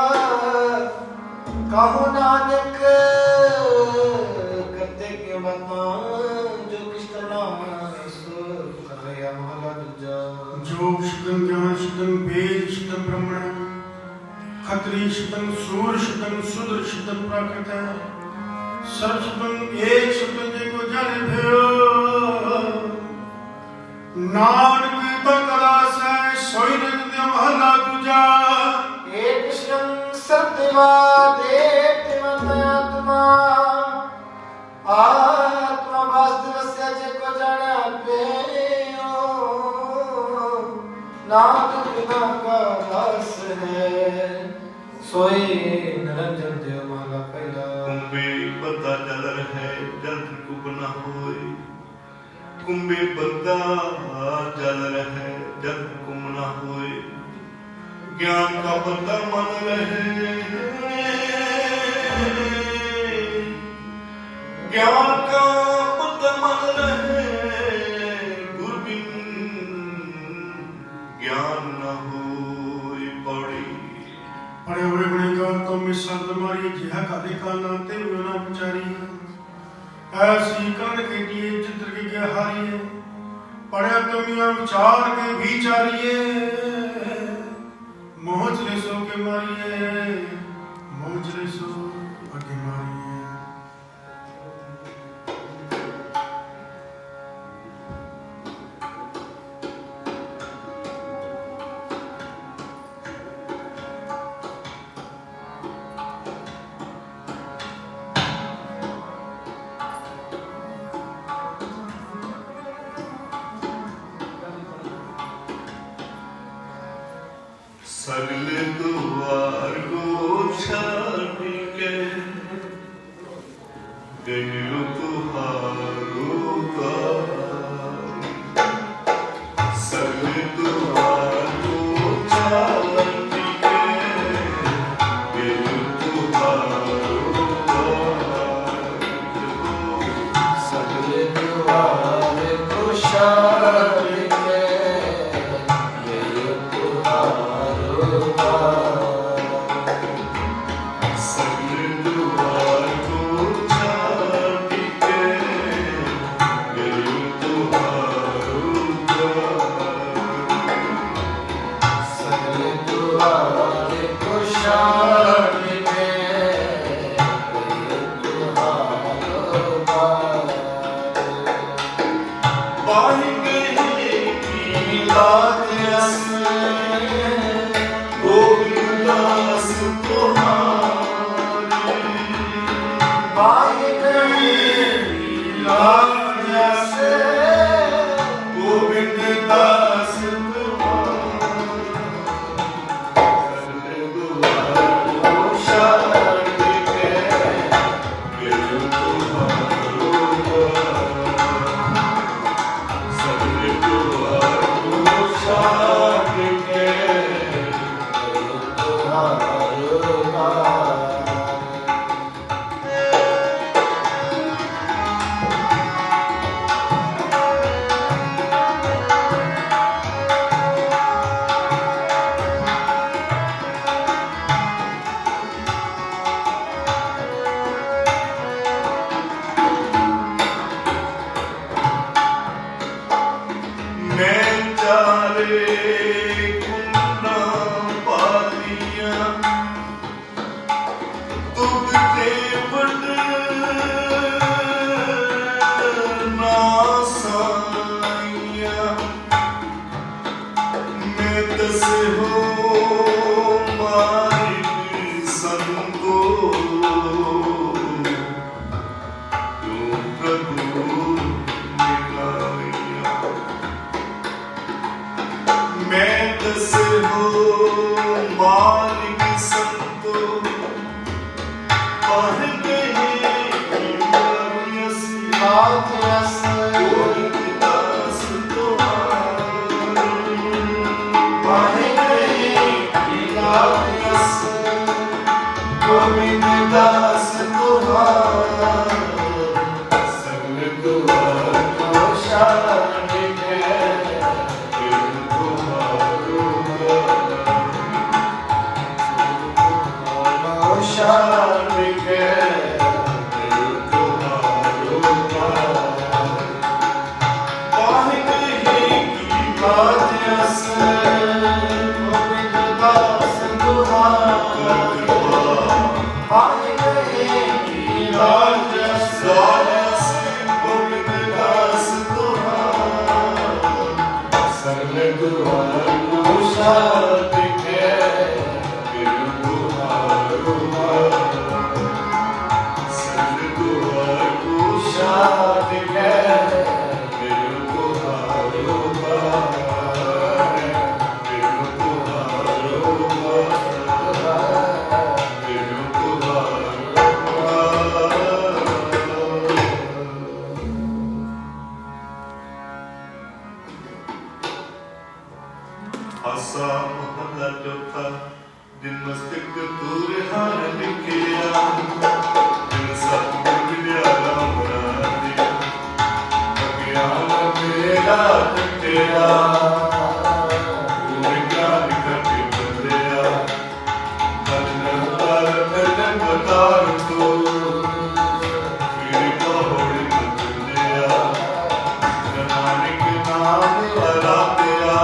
कहो नानक करते के बता जो कृष्ण नाम सो कर रहा महला दूजा जो शुद्धं ज्ञान शुद्धं वेद शुद्धं ब्रह्मण खत्री शुद्धं सूर शुद्धं शूद्र शुद्धं प्राकृत सर्व शुद्धं एक शुद्धं जेको जाने भयो नानक तकरास सोई नित्य महला दूजा एक कृष्ण सत्यवा देवत्मा आत्मा वास्तवस्य जेको जाने पेयो नाथ बिना का रस है सोई निरंजन देव माला पहला कुंभे बद्दा जल रहे जल कुब न होए कुंभे बद्दा जल रहे जल कुम न होए ज्ञान का बद्दा मन रहे ज्ञान का बद्दा मन रहे गुरबिन ज्ञान न होए पड़ी पड़े हुए गुणे का तो में शब्द मारी जिहा का देखा नाते हुए ना पुचारी ऐसी कर्ण के दिए चित्र के क्या हारिए पढ़े कमियां विचार के विचारिए मोहचले सो के मारिए मोहचले सो के मारिए सगले द्वार को छाड़ के गयो तुहारो द्वार सगले द्वार को छाड़ के गयो तुहारो द्वार सगले द्वार को छाड़ के ये तुहारो सगले द्वार को छाड़ के गयो तुहारो द्वार सगले द्वार को छाड़ के ये तुहारो पाई गए की लात असे गोविंदास तुम्हारे पाए गए लीला से गोविंद दास तुम्हारे द्वार को छाड़ के गयो तुम्हारो द्वार सगले द्वार को छाड़ के मैं चारे कुंडा पालियां यस गोविंद दास तुम्हारा सगल दुआर को शांति के तुम्हारो शांति के तुम्हारो बात यस गोविंद दास तुम्हारा पाए गए की बात यस गोविंद दास तुम्हारा सगल दुआर को शांति के तुम्हारो सगल दुआर को शांति के आसा मोहल्ला चौथा दिन मस्तिष्क दूर हार लिखिया दिल सतगुर विद्या राम राधे अज्ञान मेरा टूटिया गुर ज्ञान करके बंदिया धन अवतार को फिर कहोड़ बंदिया नानक नाम आराध्या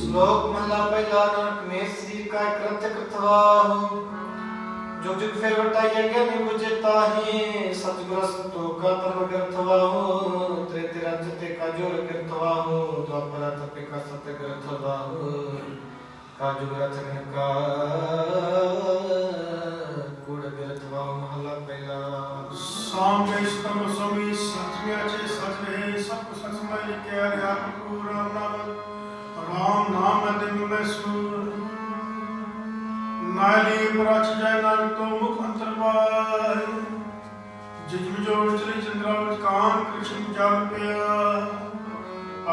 श्लोक महला पहला नानक में श्री का कृत्य कृतवाहु जुग जुग फेर वटाइया ज्ञानी बुझे ताहि सतगुर संतो का धर्म ग्रंथवाहु त्रेते राज्यते का जोर ग्रंथवाहु द्वापर तपे का सत्य ग्रंथवाहु का जुग रचन का कूड़ ग्रंथवाहु महला पहला सामने स्तम स्वामी सचमियाचे सच रहे सबको सचमय के अध्यापक राम नाम अदिम में सूर नाली प्राच जय नानक तो मुख अंतरवाय जिज्म जो चली चंद्रावत कान कृष्ण जाल पिया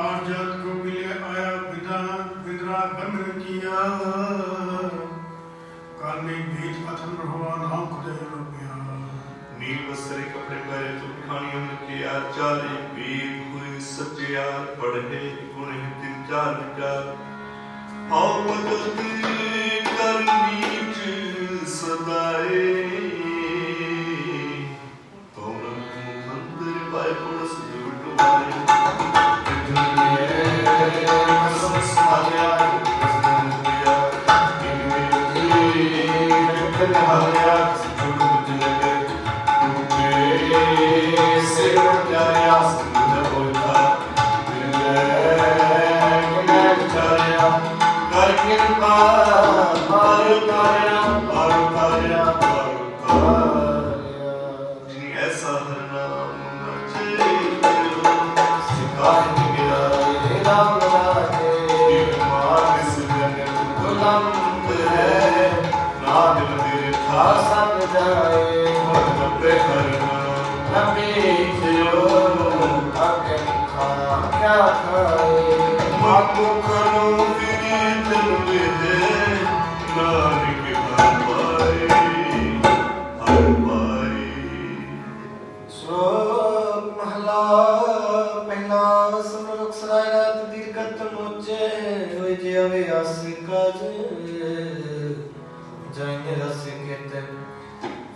आज जत को मिले आया बिना बिंद्रा बंद किया काने बीच पथन रहुआ नाम खुदे रुपया नील वस्त्र कपड़े पहरे तुम खानियों के आचार्य वेद हुए सत्यार पढ़े गुण तीन चार विचार आओ बदलते कर नीच सदाए तुम मंदिर पाए पुरुष जुटवाए ऐसा हर नाम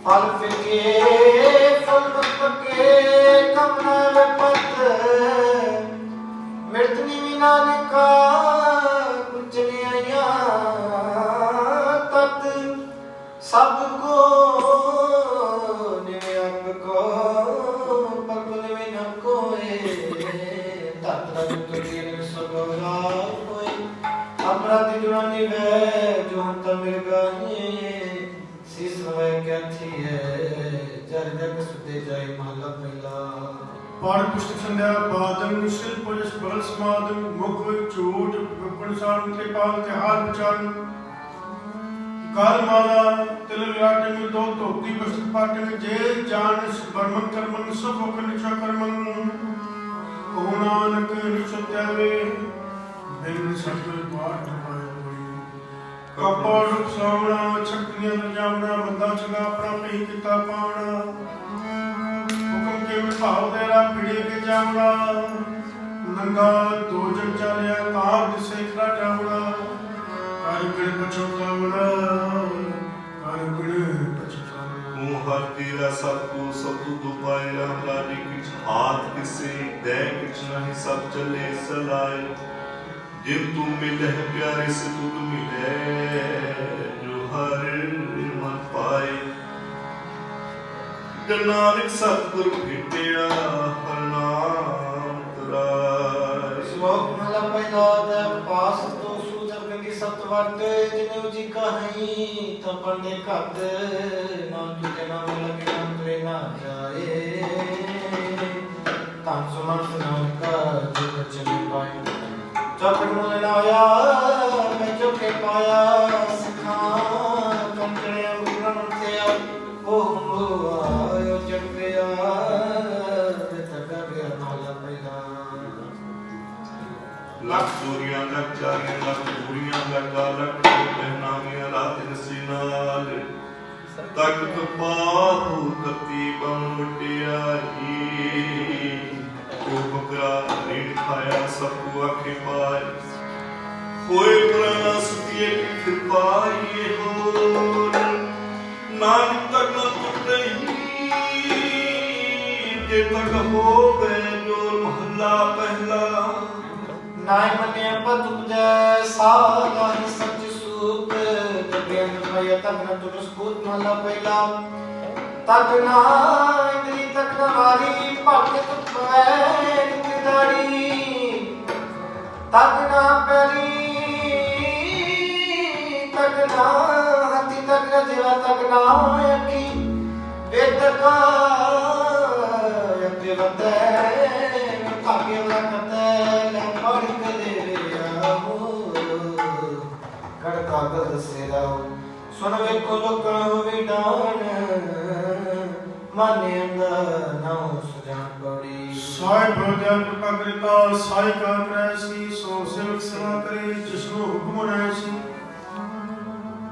फल फिके फल पके कमल पत मृतनी नानका कुछ नहीं आया तत सबको निम्न को पगल में न कोए तत रजत दिन सगोरा कोई अपराधी जुड़ानी वे जो हम तमिल गाने शीश नवाय क्या थी है जर जग सुते जाए महला पहला पाठ पुस्तक संध्या बादन शिल पुलिस बल समादन मुख चोट विपणसार त्रिपाल के हाल विचार काल माला तिल लाटे में दो धोती पुस्तक पाठ में जे जान बर्मन कर्मन सब होकर निचा कर्मन ਕਹੋ ਨਾਨਕ ਨਿਸ਼ਚਿਤ ਜਾਵੇ ਬਿਨ ਸਤਿ ਪਾਠ ਪਾਏ ਕੋਈ ਕਪੜ ਸਾਵਣਾ ਛੱਕੀਆਂ ਨੂੰ ਜਾਵਣਾ ਬੰਦਾ ਚੰਗਾ ਆਪਣਾ ਪਈ ਕੀਤਾ ਪਾਵਣਾ ਹੁਕਮ ਕੇ ਵਿਭਾਵ ਤੇਰਾ ਫਿੜੇ ਕੇ ਜਾਵਣਾ ਨੰਗਾ ਦੋ ਜਗ ਚਾਲਿਆ ਤਾਂ ਦਿਸੇ ਖੜਾ ਜਾਵਣਾ ਕਰ ਬਿਨ ਪਛਤਾਵਣਾ ਕਰ ਬਿਨ ਪਛਤਾਵਣਾ ਤੂੰ ਹਰ ਤੇਰਾ ਸਭ ਕੋ ਸਭ ਤੂੰ ਪਾਏ ਰਾਮ ਲਾਡੀ ਕਿਛ ਹਾਥ ਕਿਸੇ ਦੇ ਕਿਛ ਨਹੀਂ ਸਭ ਚਲੇ ਸਲਾਏ ਜਿਨ ਤੂੰ ਮਿਲਹਿ ਪਿਆਰੇ ਸੇ ਤੁਧ ਮਿਲੇ ਜੋ ਹਰ ਮਨ ਪਾਏ ਜਨ ਨਾਨਕ ਸਤਿਗੁਰ ਭੇਟਿਆ ਹਰ ਨਾਮ ਤਰਾਏ। ਸ਼ਲੋਕ ਮਹਲਾ ਪਹਿਲਾ ਦੇ ਪਾਸ ਤੋਂ ਸੂਦਰ ਗੰਗੀ ਸਤ ਵਰਤੇ ਜਿਨੁ ਜੀ ਕਹੀ ਤਾਂ ਪੜਨੇ ਘੱਟ ਨਾਮ ਤੁਕੇ ਨਾਮ ਲਗੇ ਨਾਮ ਤੇਰੇ ਨਾ ਜਾਏ ਤਾਂ ਸੁਮਨ ਸੁਨਾਉ ਕਾ ਜੋ ਚਲੀ ਪਾਏ ਚੌਕੜ ਮੁਲੇ ਨਾ ਆਇਆ ਮੈਂ ਚੁੱਕੇ ਪਾਇਆ ਸਿਖਾਂ ਕੰਟਣੇ ਉਗਰਨ ਤੇ ਉਹ ਆਇਓ ਜਗ ਪਿਆ ਤੇ ਤੱਕ ਗਿਆ ਮਹਲਾ ਪਹਿਲਾ। ਲੱਖ ਦੂਰੀਆਂ ਲੱਖ ਚਾਰੀਆਂ ਲੱਖ ਦੂਰੀਆਂ ਲੱਗਾ ਲੱਖ ਪਹਿਨਾਵੀਆਂ ਰਾਤ ਨਸੀ ਨਾਲ ਤਖਤ ਪਾਹੂ ਕਤੀ ਬਨ ਵਟਿਆਈ ਉਹ ਬਕਰਾ ਰੀਣ ਖਾਇਆ ਸਭ ਕੋ ਆਖੇ ਪਾਏ ਹੋਏ ਪੁਰਾਣਾ ਸੁਤੀਏ ਕੀ ਕਿਰਪਾਈਏ ਹੋਰ ਨਾਨਕ ਤੱਕ ਨਾ ਟੁੱਟੇ ਜੇ ਤੱਕ ਹੋਵੇ ਜੋ ਮਹੱਲਾ ਪਹਿਲਾ ਨਾਇ ਮੰਨਿਆ ਪਦ ਉਪਜੈ ਸਾਗਾ ਹੀ ਸੱਚ ਸੂਪ ਤਬਿਆਂ ਭਇਆ ਤਕ ਨ ਤੁਰ ਸਪੂਤ ਮਹਲਾ ਪਹਿਲਾ ਤਕ ਨਾ ਇੰਦਰੀ ਤਕ ਨਾ ਵਾਰੀ ਭਗਤ ਤੁਤ ਪਵੈ ਨਿਤਦਾਰੀ ਤਕ ਨਾ ਪਰੀ ਤਕ ਨਾ ਹਤੀ ਤਕ ਨਾ ਜੀਵਾ ਤਕ ਨਾ ਅੱਖੀ ਬੇਤਕਾ ਯਤੇ ਵਤੈ ਭਾਗੇ ਵਕਤੈ ਲੈ ਪੜ ਕੇ ਦੇਵਿਆ ਹੋ ਕੜ ਕਾਗਦ ਸੇਰਾਓ ਸੁਣ ਵੇਖੋ ਲੋਕਾਂ ਹੋਵੇ ਡਾਣ ਮਾਨੇ ਅੰਦਰ ਨਾਉ ਸੁਜਾਨ ਪੜੀ ਸਾਹਿਬ ਬੋਧਿਆ ਕਿਰਪਾ ਕਰਿਤਾ ਸਾਈ ਕਾ ਕਰੈ ਸੀ ਸੋ ਸੇਵਕ ਸੇਵਾ ਕਰੇ ਜਿਸਨੂੰ ਹੁਕਮ ਰਹਿ ਸੀ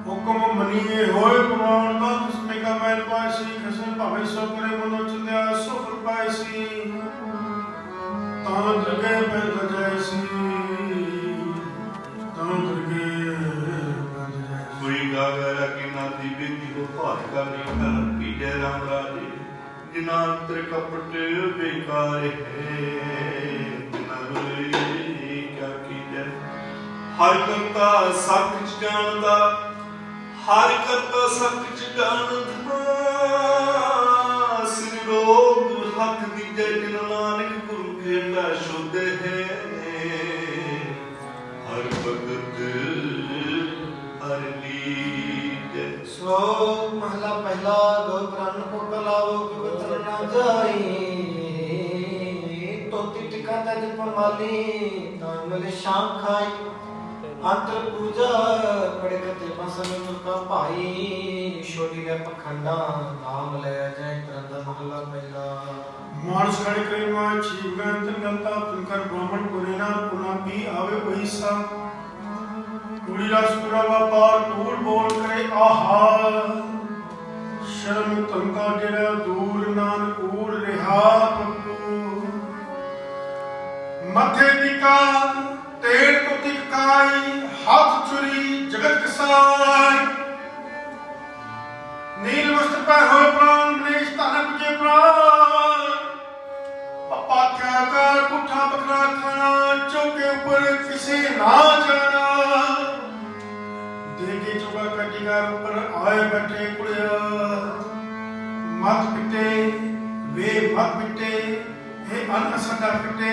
ਹੁਕਮ ਮਨੀਏ ਹੋਏ ਪ੍ਰਮਾਣ ਦਾ ਤੁਸਮੇ ਕਾ ਮੈਲ ਪਾਇ ਸੀ ਖਸਮ ਭਾਵੇਂ ਸੋ ਕਰੇ ਮਨੋ ਚਿੰਦਿਆ ਸੋ ਫਲ ਪਾਇ ਸੀ ਤਾਂ ਦਰਗੇ ਪੈਦ ਜਾਇ ਸੀ ਤਾਂ ਦਰਗੇ ਪੈਦ ਜਾਇ ਕੋਈ ਗਾਗਰ ਕਿ ਨਾ ਦੀ ਬੇਦੀ ਕੋ ਭਾਤ ਕਰਨੀ ਕਰ ਕੀ ਜੈ ਰਾਮ ਰਾਜੇ ਜਿਨਾ ਅੰਤਰ ਕਪਟ ਬੇਕਾਰ ਹੈ ਨਰ ਕਿਆ ਕੀਜੈ ਹਰ ਕਰਤਾ ਸਭ ਕੁਛ ਜਾਣਦਾ ਹਰ ਕਰਤਾ ਸਭ ਕੁਛ ਜਾਣਦਾ ਸਿਰ ਰੋਗ ਹੱਥ ਦੀਜੈ ਜਿਨ ਨਾਨਕ ਗੁਰੂ ਖੇਡਾ ਸ਼ੁੱਧ ਹੈ ਹਰ ਭਗਤ ਹਰ ਲੀਜੈ। ਸ਼ਲੋਕ ਮਹਲਾ ਪਹਿਲਾ ਦੋ ਪ੍ਰਨ ਕੋ ਕਲਾਵੋ ਕਿ ਬਤਨ ਨਾ ਜਾਈ ਤੋਤੀ ਟਿਕਾ ਤਜ ਪਰਮਾਲੀ ਨਾਮ ਮਿਲੇ ਸ਼ਾਮ ਖਾਈ ਅੰਤਰ ਪੂਜਾ ਪੜੇ ਕਤੇ ਮਸਨ ਤੁਕਾ ਭਾਈ ਛੋਟੀ ਦੇ ਪਖੰਡਾ ਨਾਮ ਲੈ ਜੈ ਤਰੰਦਾ ਮਹਲਾ ਪਹਿਲਾ। ਮਾਨਸ ਖੜੇ ਕਰੇ ਮਾ ਜੀਵ ਗੰਤ ਗੰਤਾ ਤੁਨਕਰ ਬ੍ਰਾਹਮਣ ਪੁਰੇਨਾ ਪੁਨਾ ਵੀ ਆਵੇ ਕੋਈ ਸਾ ਕੁੜੀ ਰਸ ਪੂਰਾ ਵਪਾਰ ਧੂੜ ਬੋਲ ਕਰੇ ਆਹਾ ਸ਼ਰਮ ਤੰਕਾ ਜਿਹੜਾ ਦੂਰ ਨਾਨਕ ਕੂੜ ਰਿਹਾ ਪੱਪੂ ਮੱਥੇ ਨਿਕਾ ਤੇੜ ਕੋ ਤਿਕਾਈ ਹੱਥ ਚੁਰੀ ਜਗਤ ਕਸਾਈ ਨੀਲ ਵਸਤ ਪੈ ਹੋਏ ਪ੍ਰਾਨ ਨੇਸ਼ ਧਨ ਪੁਜੇ ਪ੍ਰਾਨ ਪਾਥਿਆ ਕਰ ਪੁੱਠਾ ਬਕਰਾ ਖਾਣਾ ਚੌਕੇ ਉੱਪਰ ਕਿਸੇ ਨਾ ਜਾਣਾ ਦੇਗੇ ਚੋਗਾ ਕੱਟੀਗਰ ਉੱਪਰ ਆਏ ਬੈਠੇ ਕੁੜਿਆ ਮਤ ਪਿੱਟੇ ਵੇ ਮਤ ਪਿੱਟੇ ਇਹ ਅੰਨ ਸਾਡਾ ਪਿੱਟੇ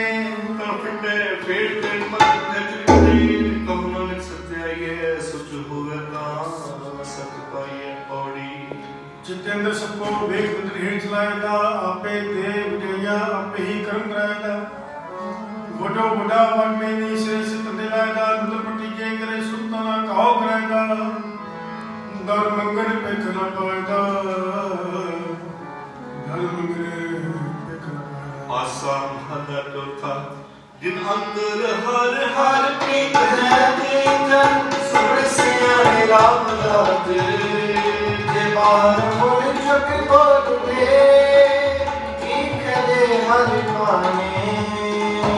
ਤਾਂ ਪਿੰਡੇ ਫੇਰ ਤੇ ਮਤ ਤੇ ਚਿੜੀ ਕਹੋ ਨਾਨਕ ਸਤਿਆਈਏ ਸੁਚ ਹੋਵੇ ਤਾਂ ਸਤ ਪਾਈਏ ਪੌੜੀ ਜਿਤੇਂਦਰ ਸਭ ਕੋ ਵੇਖ ਬੰਦਰ ਹੇਠ ਚਲਾਇਦਾ ਆਪੇ ਦੇ ਵਡਿਆ ਆਪੇ ਹੀ ਕਰਮ ਕਰਾਇਦਾ ਵੱਡੋ ਵੱਡਾ ਵਨ ਮੇਨੀ ਸੇ ਸਿਤ ਦਿਲਾਇਦਾ ਨਦਰ ਪੱਟੀ ਕੇ ਕਰੇ ਸੁਲਤਾਨਾ ਕਾਉ ਕਰਾਇਦਾ ਦਰ ਮੰਗਰ ਪੇਖ ਨਾ ਪਾਇਦਾ ਦਰ ਮੰਗਰੇ ਪੇਖ ਨਾ ਪਾਇਦਾ आसा महला चौथा जिन अंतर हर हर हर प्रीत है दीन सुर सियाने राम लाते जे बाहर मुड़ चुक बोल दे की करे हर पाने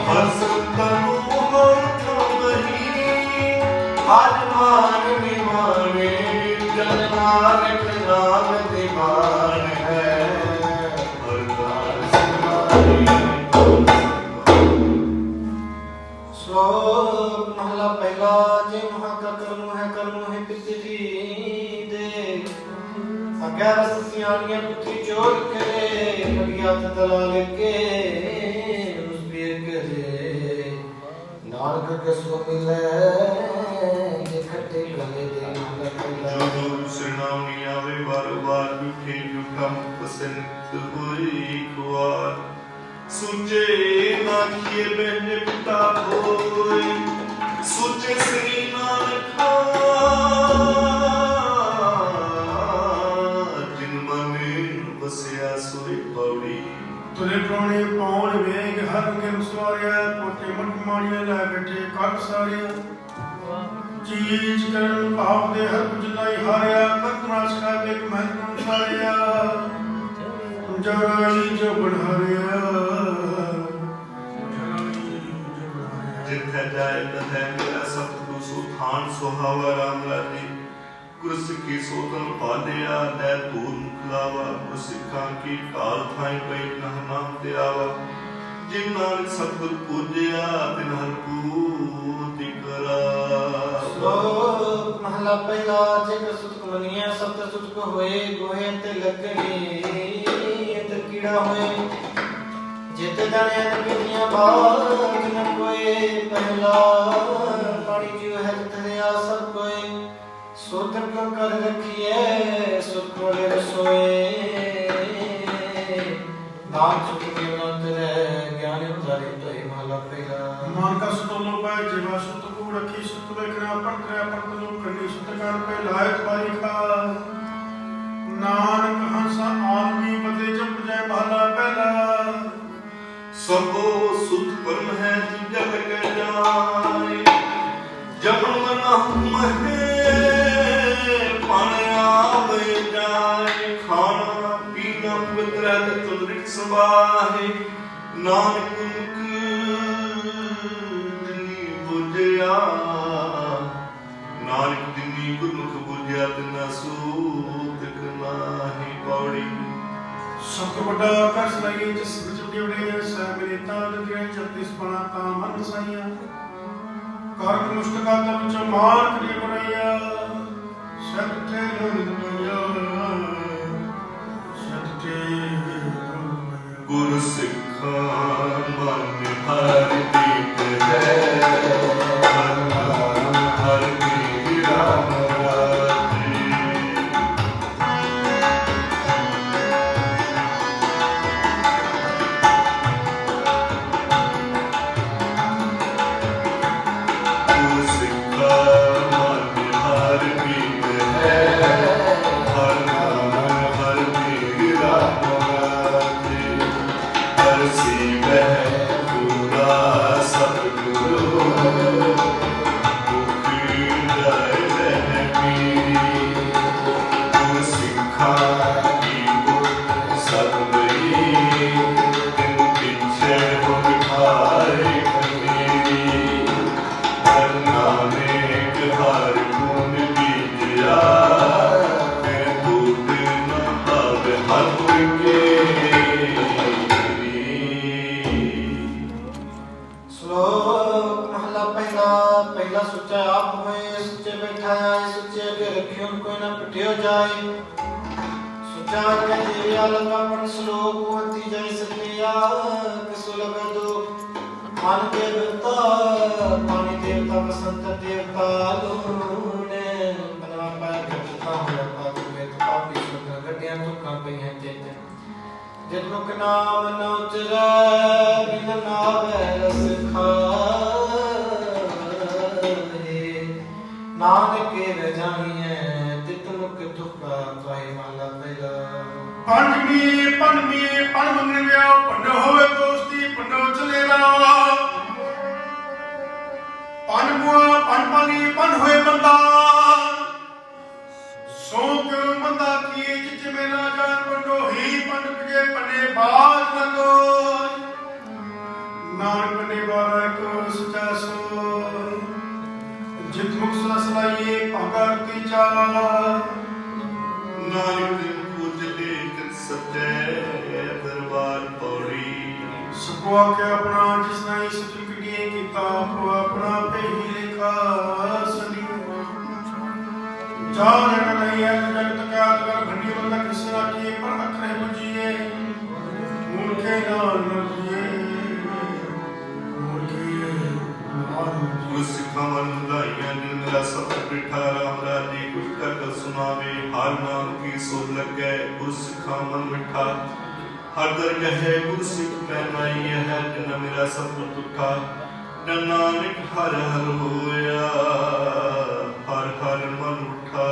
हर संतनु हर थमही हर मान निमाने जन नानक नाम दीवान है हर दास हमारी श्लोक महला पहला जे महा का कर्म है पितरी दे अग्यारह सियानियां पुत्री चोर करे बढ़िया दलाल के उस भी करे नारक के सो मिले जे खट्टे गले दे महला पहला जो श्रीनामी आवे बार बार दुखे जुठा पसंद होई कुआर सुचे नाखिए बहने पिता होए सुचे श्री नानक जिन मने बसिया सोई पौड़ी तुरे प्राणे पौन वेग हर के सवारिया कोटे मट मारिया लै बैठे कर सारिया चीज करन भाव दे हर कुछ नहीं हारिया कतरा सका बेक महत्व सारिया जराई जो बढ़ारिया जिथे जाए तथे मेरा सतगुरु सुधान सुहावा राम लाजी गुरु सिखी सोतन पालिया लै धूल मुखलावा गुरु सिखा की काल थाई पई नाम ते आवा जिन नानक सतगुर पूजिया तिन हर पूति करा श्लोक महला पहला जग सुत मनिया सत सुत को होए गोहे ते लगनी ते कीड़ा होए जित जाने अनगिनिया बात न कोई पहला पानी जीव है दरिया सब कोई सोतर को कर रखिए सुत कोले रसोए नाम चुक के नंतर ज्ञान उतारे तो महला पहला मान का सुतलो पाए जीवा सुत को रखी सुत लेकरा पटरा पटलो कनी सुत कर पे लायक बारी खा नानक हंसा आदमी बदे जप जय महला पहला सबो सुख परम है जग के जाए जब मन महे पाने आवे जाए खाना पीना पवित्र है तुलरिक संभाहे नानक मुख दिनी बुझया नानक दिनी गुरमुख बुझया तिना सूत नाहि पौड़ी सब बड़ा कर सलाइए जिस विचुटी उड़े मेरे ताल दिए छत्तीस पना ता मन साइया कारक मुस्तका तब जो मार करिए बनैया सत थे लोनिया सत थे गुरु सिखा मन हर दीप है हर दीप राम श्लोक महला पहला पहला सुचा आप होए सुचे बैठाया सुचे अगे रखियो कोई ना पटियो जाए सुचा के देविया लगा पण श्लोक होती जाए सतिया कसो लगा दो मान देवता पानी देवता बसंत देवता लूने बनवा पाया करता हो पाप में तो पापी सुख गड्डियां तो काम पे हैं चेते जिन मुख नाम न उचरै बिन नावै रस खाए नानक के जानिए तित मुख तुका त्वाई माला पहला पंजमी पन मंगन व्या पंड होवे दोस्त ਪਨ ਬੁਆ ਪਨ ਪਾਣੀ ਪਨ ਹੋਏ ਬੰਦਾ ਸੋਕ ਮੰਦਾ ਕੀਏ ਜਿਚ ਮੇਰਾ ਜਾਨ ਵੰਡੋ ਹੀ ਪੰਡ ਪਜੇ ਪੰਨੇ ਬਾਜ ਲੰਗੋ ਨਾਨਕ ਪੰਨੇ ਬਾਰਾ ਕੋ ਸਚਾ ਸੋਈ ਜਿਤ ਮੁਖ ਸਲਾਈਏ ਭਾਗਾ ਰਤੀ ਚਾਰ ਨਾਨਕ ਦੇ ਮੁਖ ਉਜਲੇ ਕਿਤ ਸੱਚੇ ਦਰਬਾਰ ਪੌੜੀ ਸੁਖੋ ਆਖਿਆ ਆਪਣਾ ਜਿਸ ਨੇ ਸਚੀ ਕਢੀਏ ਕੀਤਾ ਆਪੋ ਆਪਣਾ ਤੇ ਹੀ ਲੇਖਾ ਸਲੀ ਚਾਰ ਜਨ ਨਹੀਂ ਹੈ ਜਗਤ ਕਾਲ ਕਰ ਭੰਡੀ ਬੰਦਾ ਕਿਸੇ ਨਾ ਕੀ ਪਰ ਅਖਰੇ ਬੁਝੀਏ ਮੂਰਖੇ ਨਾਲ ਨਜੀਏ ਮੂਰਖੇ ਨਾਲ ਗੁਰ ਸਿੱਖਾਂ ਵੱਲ ਵਧਾਈਆਂ ਨਿਰਮਲਾ ਸਤਿ ਬਿਠਾ ਰਾਮ ਰਾਜੀ ਕੁਝ ਕਰ ਸੁਣਾਵੇ ਹਰ ਨਾਮ ਕੀ ਸੋਧ ਲੱਗੈ ਗੁਰ ਸਿੱਖਾਂ ਮਨ ਮਿਠਾ ਹਰ ਦਰ ਕਹੇ ਗੁਰ ਸਿੱਖ ਪਹਿਨਾਈ ਹੈ ਜਨ ਮੇਰਾ ਸਭ ਦੁੱਖਾ ਨਾਨਕ ਹਰ ਹਰ ਹੋਇਆ ਹਰ ਹਰ ਮਨ ਉਠਾ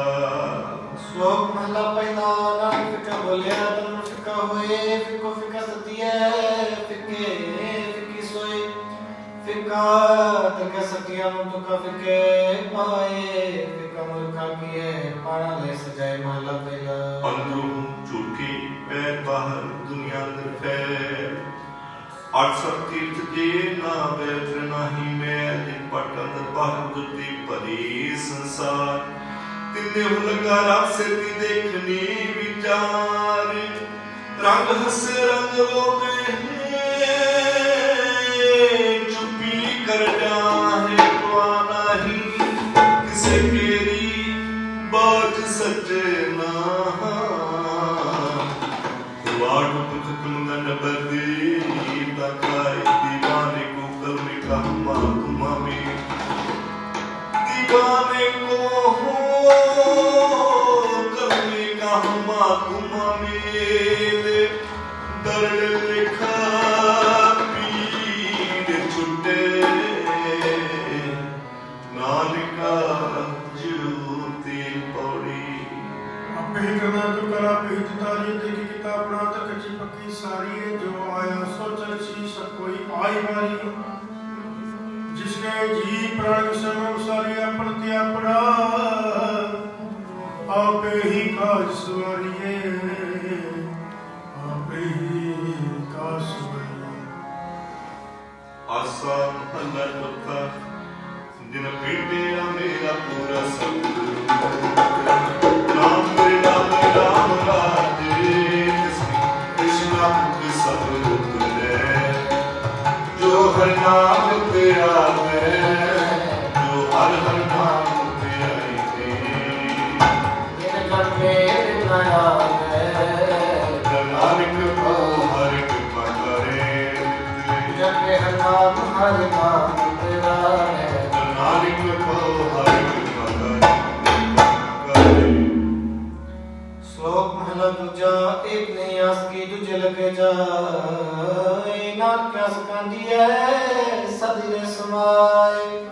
ਸ਼ਲੋਕ ਮਹਲਾ ਪਹਿਲਾ ਨਾਨਕ ਫਿੱਕਾ ਬੋਲਿਆ ਤਨ ਫਿੱਕਾ ਹੋਏ ਫਿੱਕੋ ਫਿੱਕਾ ਸਤੀਐ ਫਿੱਕੇ ਫਿੱਕੀ ਸੋਏ ਫਿੱਕਾ ਤਨ ਸਤੀਆਂ ਨੂੰ ਤੁਕਾ ਫਿੱਕੇ ਪਾਏ ਫਿੱਕਾ ਮੁਰਖਾ ਕੀਏ ਪਾਣਾ ਲੈ ਸਜਾਏ ਮਹਲਾ ਪਹਿਲਾ ਅੰਦਰੋਂ ਝੂਠੀ ਪੈਰ ਬਾਹਰ ਦੁਨੀਆ ਅੰਦਰ ਫੈਲ ਅਠ ਸਭ ਤੀਰਥ ਜੇ ਨਾ ਬੈਠ ਨਹੀਂ ਮੈਂ ਜਿਨ ਪਟ ਅੰਦਰ ਬਾਹਰ ਦੁੱਤੀ ਭਰੀ ਸੰਸਾਰ ਤਿੰਨੇ ਹੁਲਗਾ ਰੱਬ ਸੇਤੀ ਦੇਖਣੀ ਵਿਚਾਰ ਰੰਗ ਹਸੇ ਰੰਗ ਰੋਵੇ ਚੁੱਪੀ ਕਰ ਜਾਹੇ ਤਵਾ ਨਹੀਂ ਕਿਸੇ ਮੇਰੀ ਬਾਤ ਸੱਚੇ ਨਾ ਵਾੜ ਦੁਖ ਕੰਗਨ ਬਦੀ ਤਕਾਈ ਦੀਵਾਨੇ ਕੋ ਕਰਮੇ ਕਹਮਾ ਤੁਮਾਮੇ ਦੀਵਾਨੇ ਕੋ ਕਰਮੇ ਕਹਮਾ ਤੁਮਾਮੇ ਦਰੜ ਲਿਖਾ ਪੀੜ ਛੁੱਟੇ ਨਾਨਕਾ ਜੂਤੀ ਪੌੜੀ ਆਪੇ ਹੀ ਕਰਨਾ ਤੂੰ ਕਰਾ ਭੇਜ ਤਾਰੀ ਤੇ ਕੀਤਾ ਆਪਣਾ ਤਾਂ ਕੱਚੀ ਪੱਕੀ ਸਾਰੀ ਹੈ ਜੋ ਆਇਆ ਸੋ ਚਲ ਸੀ ਸਭ ਕੋਈ ਆਈ ਵਾਰੀ ਜਿਸਨੇ ਜੀ ਪ੍ਰਾਣ ਸਮਮ ਸਾਰੀ ਆਪਣ ਤੇ ਆਪਣਾ ਆਪੇ ਹੀ ਕਾਜ ਸਵਾਰੀਏ ਆਪੇ ਹੀ ਕਾਜ ਸਵਾਰੀਏ ਆਸਾ ਮਹੱਲਾ ਚੌਥਾ ਜਿਨ ਭੇਟਿਆ ਮੇਰਾ ਪੂਰਾ ਸਤਿਗੁਰੂ ਨਾਮ ਮੇਰੇ ਨਾਮ ਰਾਮ ਰਾਜੇ ਕ੍ਰਿਸ਼ਨਾ ਮੁਖ ਸਭ ਰੂਪ ਲੈ ਜੋ ਹਰ ਨਾਮ ਤੇ ਆਵੇ ਜੋ ਹਰ ਹਰ ਨਾਮ ਤੇ ਆਈ ਤੇ ਜਿਨ ਕਰ ਮੇਰੇ ਬਣਾਇਆ ਨਾਨਕ ਕੋ ਹਰ ਕਿਰਪਾ ਕਰੇ ਜਗ ਹਰ ਨਾਮ ਹਰ ਨਾਮ ਤੇਰਾ ਹੈ ਨਾਨਕ ਕੋ ਹਰ ਕਿਰਪਾ ਕਰੇ ਸ਼ਲੋਕ ਮਹਲਾ ਦੂਜਾ ਇੱਕ ਨਹੀਂ ਆਸ ਕੀ ਦੂਜੇ ਲਗੇ ਜਾਏ ਨਾਨਕ ਆਸ ਕਾਂਦੀ ਹੈ ਸਦੀ ਦੇ ਸਮਾਏ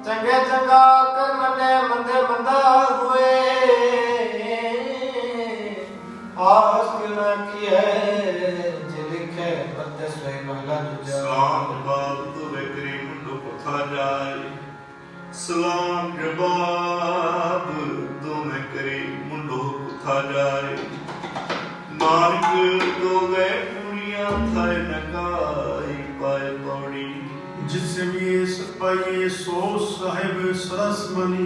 ਚੰਗੇ ਚੰਗਾ ਕਰ ਮੰਨੇ ਮੰਦੇ ਮੰਦਾ ਹੋਏ ਆਸ ਕਿਨਾ ਕੀ ਹੈ ਜੇ ਲਿਖੇ ਪੱਤੇ ਸੋਏ ਮਹਲਾ ਦੂਜਾ ਸਲਾਮ ਜਵਾਬ ਤੁਵੇ ਕਰੀ ਮੁੰਡੋ ਕੁਥਾ ਜਾਏ ਸਲਾਮ ਜਵਾਬ ਦੋਵੇਂ ਕਰੀ ਮੁੰਡੋ ਕੁਥਾ ਜਾਏ ਨਾਨਕ ਦੋਵੇਂ ਪੂਰੀਆਂ ਥਾਏ ਨਕਾਈ ਪਾਏ ਪੌੜੀ जिस भी सपाइए सो साहिब सरस मनी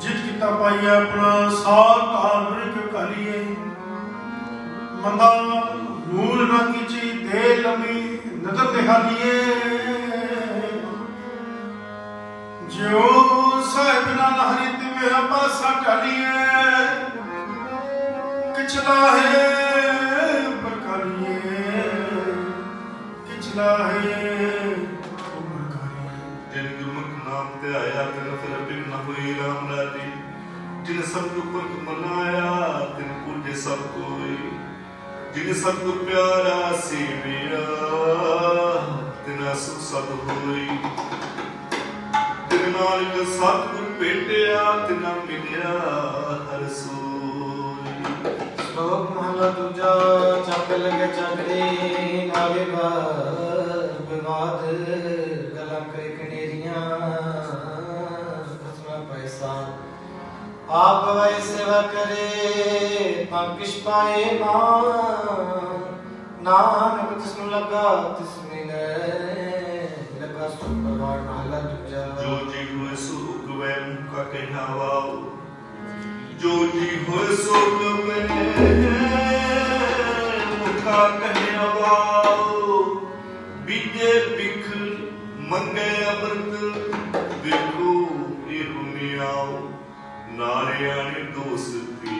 जित किता पाइए अपना साल काल वृक कालिए मंदा नूर न कीची दे लमी नदर निहालिए जो साहिब ना नहरी तिवे पासा टालिए किचला है ਜਿਨ ਗੁਰਮੁਖ ਨਾਮ ਤੇ ਆਇਆ ਤਿਨ ਫਿਰ ਬਿਨ ਨ ਹੋਈ ਰਾਮ ਰਾਜੀ ਜਿਨ ਸਤਿਗੁਰ ਪੁਰਖ ਮਨਾਇਆ ਤਿਨ ਪੂਜੇ ਸਭ ਕੋਈ ਜਿਨ ਸਤਿਗੁਰ ਪਿਆਰਾ ਸੇਵਿਆ ਤਿਨ ਸੁਖ ਸਦ ਹੋਈ ਤਿਨ ਨਾਨਕ ਸਤਿਗੁਰ ਭੇਟਿਆ ਤਿਨ ਮਿਲਿਆ ਹਰ ਸੋਈ ਸ਼ਲੋਕ ਮਹਲਾ ਦੂਜਾ ਚੱਕ ਲਗੇ ਚੱਕਰੀ ਨਾਲੇ ਵਾ ਵਿਵਾਦ ਗੱਲਾਂ ਕਰੇ ਕਨੇਰੀਆਂ ਫਸਣਾ ਪੈਸਾ ਆਪ ਗਵਾਏ ਸੇਵਾ ਕਰੇ ਤਾਂ ਕਿਛ ਪਾਏ ਨਾਨਕ ਤਿਸ ਨੂੰ ਲੱਗਾ ਤਿਸ ਮਿਲੇ ਲੱਗਾ ਸੁਖ ਪਰਵਾਰ ਮਹਲਾ ਦੂਜਾ ਜੋ ਜੀ ਹੋਏ ਸੋ ਗਵੇ ਮੁਕਾ ਕਹਿਣਾ ਵਾਓ ਜੋ ਜੀ ਹੋਏ ਸੋ ਗਵੇ ਮੁਕਾ ਕਹਿਣਾ ਵਾਓ ਬੀਜੇ ਬਿਖ ਮੰਗੇ ਅਮਰਤ ਦੇਖੋ ਇਹ ਮਿਆਓ ਨਾਰਿਆਂ ਨੇ ਦੋਸਤੀ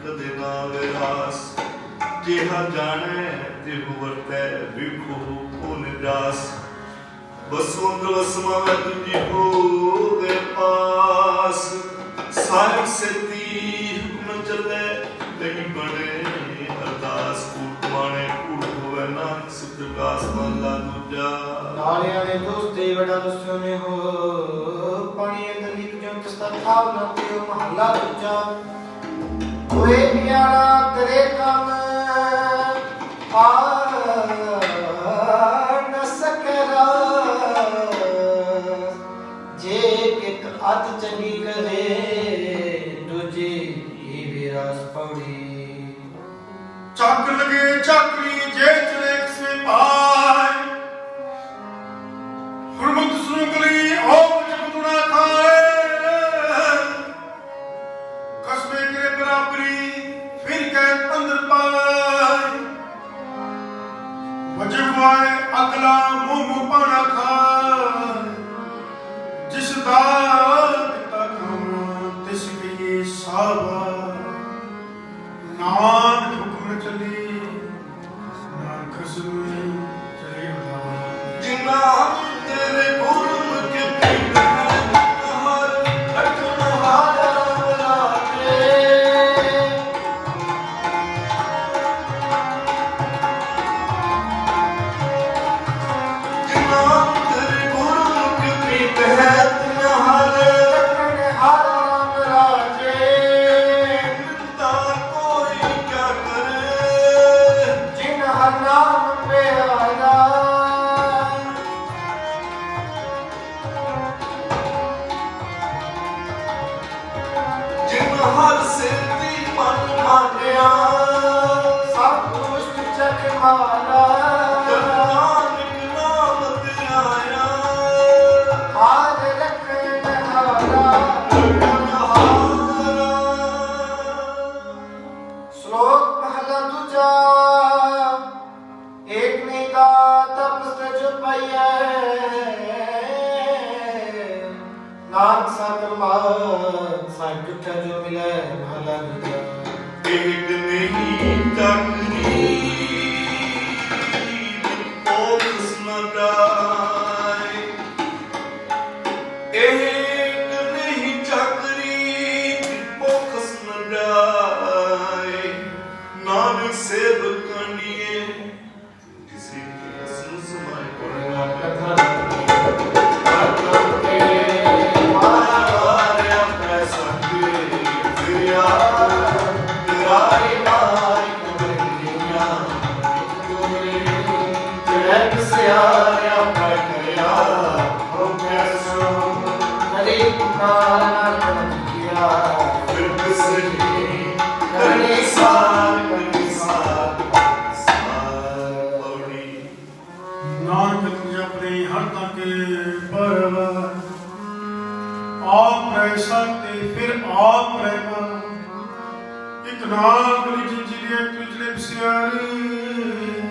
ਕਦੇ ਨਾ ਵਿਰਾਸ ਜਿਹਾ ਜਾਣੈ ਤੇ ਵਰਤੈ ਵਿਖੋ ਕੋ ਨਿਦਾਸ ਬਸਵੰਦਰ ਸਮਾਵੈ ਤੁਝੀ ਹੋਵੇ ਪਾਸ ਸਾਹਿਬ ਸਤੀ ਹੁਕਮ ਚੱਲੇ ਕਹੀਂ ਬਣੇ ਅਰਦਾਸ ਕੂਟ ਬਾਣੇ ਕੂਟ ਹੋਵੇ ਨਾਨਕ ਸਿੱਧਗਾਸ ਮਹਲਾ ਦੂਜਾ ਨਾਰਿਆਂ ਨੇ ਦੋਸਤੀ ਵਡਾ ਦਸੋ ਨੇ ਹੋ ਪਾਣੀ ਅੰਦਰ ਲਿਖ ਜੋ ਤਿਸਤਾ ਥਾਵ ਨਾ ਪਿਓ ਮਹਲਾ ਦੂਜਾ ਹੋਏ ਨਿਆਣਾ ਕਰੇ ਕੰਮ ਆ ਨ ਸਕਰਾ ਜੇ ਇੱਕ ਅੱਧ ਚੰਗੀ ਕਰੇ ਦੂਜੀ ਇਹ ਵਿਰਾਸ ਪੌੜੀ ਚੱਕ ਲਗੇ ਚੱਕਰੀ ਜੇ ਚਲੇ ਕਿਸੇ ਪਾਏ ਗੁਰਮੁਖ ਸੁਨਗਲੀ ਉਹ ਜਪਤੁਣਾ ਖਾਏ ਕਸਬੇ ਕੇ ਬਰਾਬਰੀ ਫਿਰ ਕੇ ਅੰਦਰ ਪਾਏ ਵਜਵਾਏ ਅਗਲਾ ਮੂੰਹ ਪਾਣਾ ਖਾਏ ਜਿਸ ਦਾ ਦਿੱਤਾ ਕੰਮ ਤਿਸ ਕੀ ਸਾਵਾ ਨਾਨਕ ਹੁਕਮ ਚੱਲੀ ਨਾਨਕ ਖਸਮੇ ਚਲੇ ਬਤਾ ਜਿਨਾ ਤੇਰੇ ਗੁਰਮੁਖ ਕੇ ਪੀੜ ਹਰ ਅਠਨ ਹਾਰ ਰਾਤੇ ਜਿਨਾ ਤੇਰੇ ਗੁਰਮੁਖ ਕੇ ਪੀੜ ਹਰ ਅਠਨ ਹਾਰ ਰਾਮ ਰਾਜੇ ਤਾ ਕੋਈ ਕਿਆ ਕਰੇ ਜਿਨ ਹਰ ਨਾਮ ਪਿਆਰਾ ਜਿਨ ਹਰ ਸਿਰਤੀ ਮਨ ਮਾਨਿਆ ਸਭ ਦੁਸ਼ਟ ਚਕ ਮਾਰਾ ਨਾਨਕ ਨਾਮ ਧਿਆਇਆ ਹਾਰ ਰਖਣ ਹਾਰਾ ਸ਼ਲੋਕ ਮਹਲਾ ਦੂਜਾ ਏਕ ਨੀਤਾ ਤਪਸ ਜੋ ਪਈਐ ਨਾਨਕ ਸਾਗਰ ਮਾਨ ਸਾਗ ਟੁੱਟਾ ਜੋ ਮਿਲੈ ਮਹਲਾ ਦੂਜਾ ਏਕ ਨਹੀਂ ਚੱਕਰੀ ਉਹ ਕ੍ਰਿਸ਼ਨ ਗਾਏ ਏਕ ਨਹੀਂ ਚੱਕਰੀ ਉਹ ਕ੍ਰਿਸ਼ਨ ਗਾਏ ਨਾਨਕ ਸੇਵਕ ਕਨੀਏ ਕਿਸੇ ਕੇ ਸੁਨ ਸਮਾਏ ਕੋਣਾ ਕਥਾ ਨਾਨਕ ਤੁਝ ਆਪਣੇ ਹਰ ਤੱਕ ਪਰਵਾਰ ਆਪ ਰਹਿ ਸਕਤੇ ਫਿਰ ਆਪ ਰਹਿਣਾ ਇੱਕ ਨਾਮ ਬਲੀ ਜਿੰਜੀਰੇ ਤੁਝਲੇ ਬਸਿਆਰੀ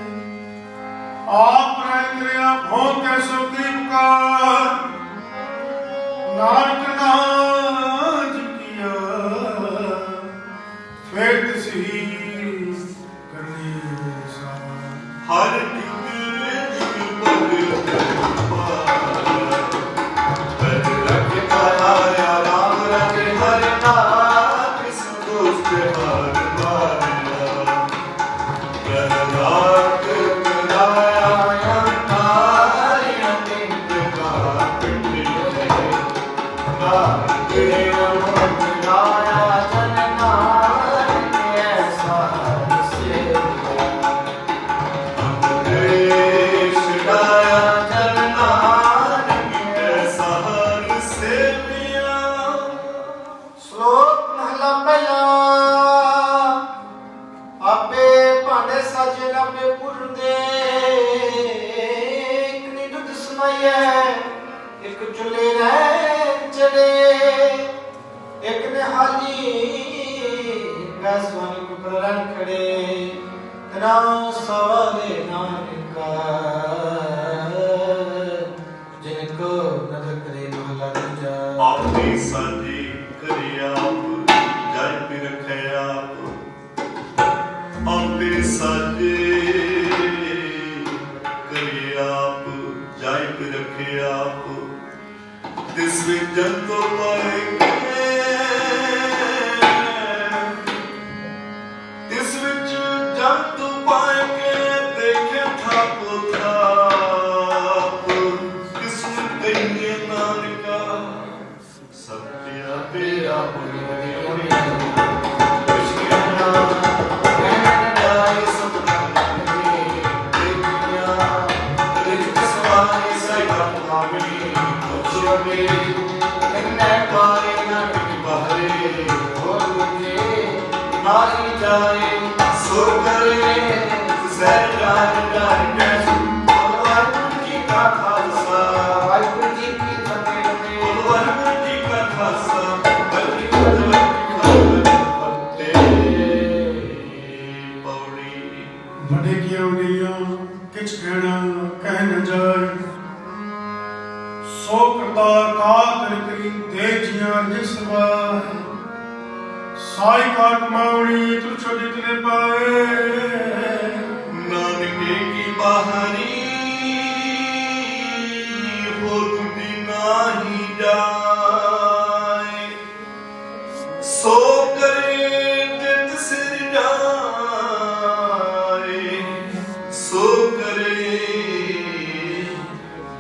ਆਪ ਰਹਿ ਕਰਿਆ ਭੋ ਕੈਸੋ ਕੀ ਪੁਕਾਰ ਨਾਨਕ ਨਾਮ ਜਪਿਆ ਫਿਰ ਤਸੀ ਕਰਨੀ ਸਾਵਾ ਹਰ ਦਿਨ ਜਿਗ ਬਗ ਪਰ ਰਖ ਪਾਇਆ ਰਾਮ ਰਖ ਹਰ ਨਾਮ ਸੰਤੋਸ਼ ਹਰ ਮਾਰਿਆ ਪ੍ਰਹਲਾਦ ਕਰਾਇਆ ਅੰਤਾਰਿ ਅੰਤਿ ਕਾ ਪਿੰਡ ਨਾ ਤੇਰੇ समाइए एक चुले रह चले एक निहाली वैसवान को प्ररण खड़े तेरा सवारे नानका जिनको नजर करे महला दूजा आपने साझी करे आप जाय पे रखे आप आपने साझे करे आप जाय पे रखे आप दिस में जंतो पाएंगे दिस विच जंतु पाएंगे देखे था किस्म कहिए नानका सत्या तेरा सो करे सहजान वाहिगुरू जी का खालसा वाहिगुरू जी की फतेह वाहिगुरू जी का खालसा बड़े किया गया किछ कहना कह न जाए सो करतार का करी दे जिया जिस वार साई का कमावणी तू छोड़ी तने पाए नानके की बाहरी हो तुझी नाही जाए सो करे जित सिर जाए सो करे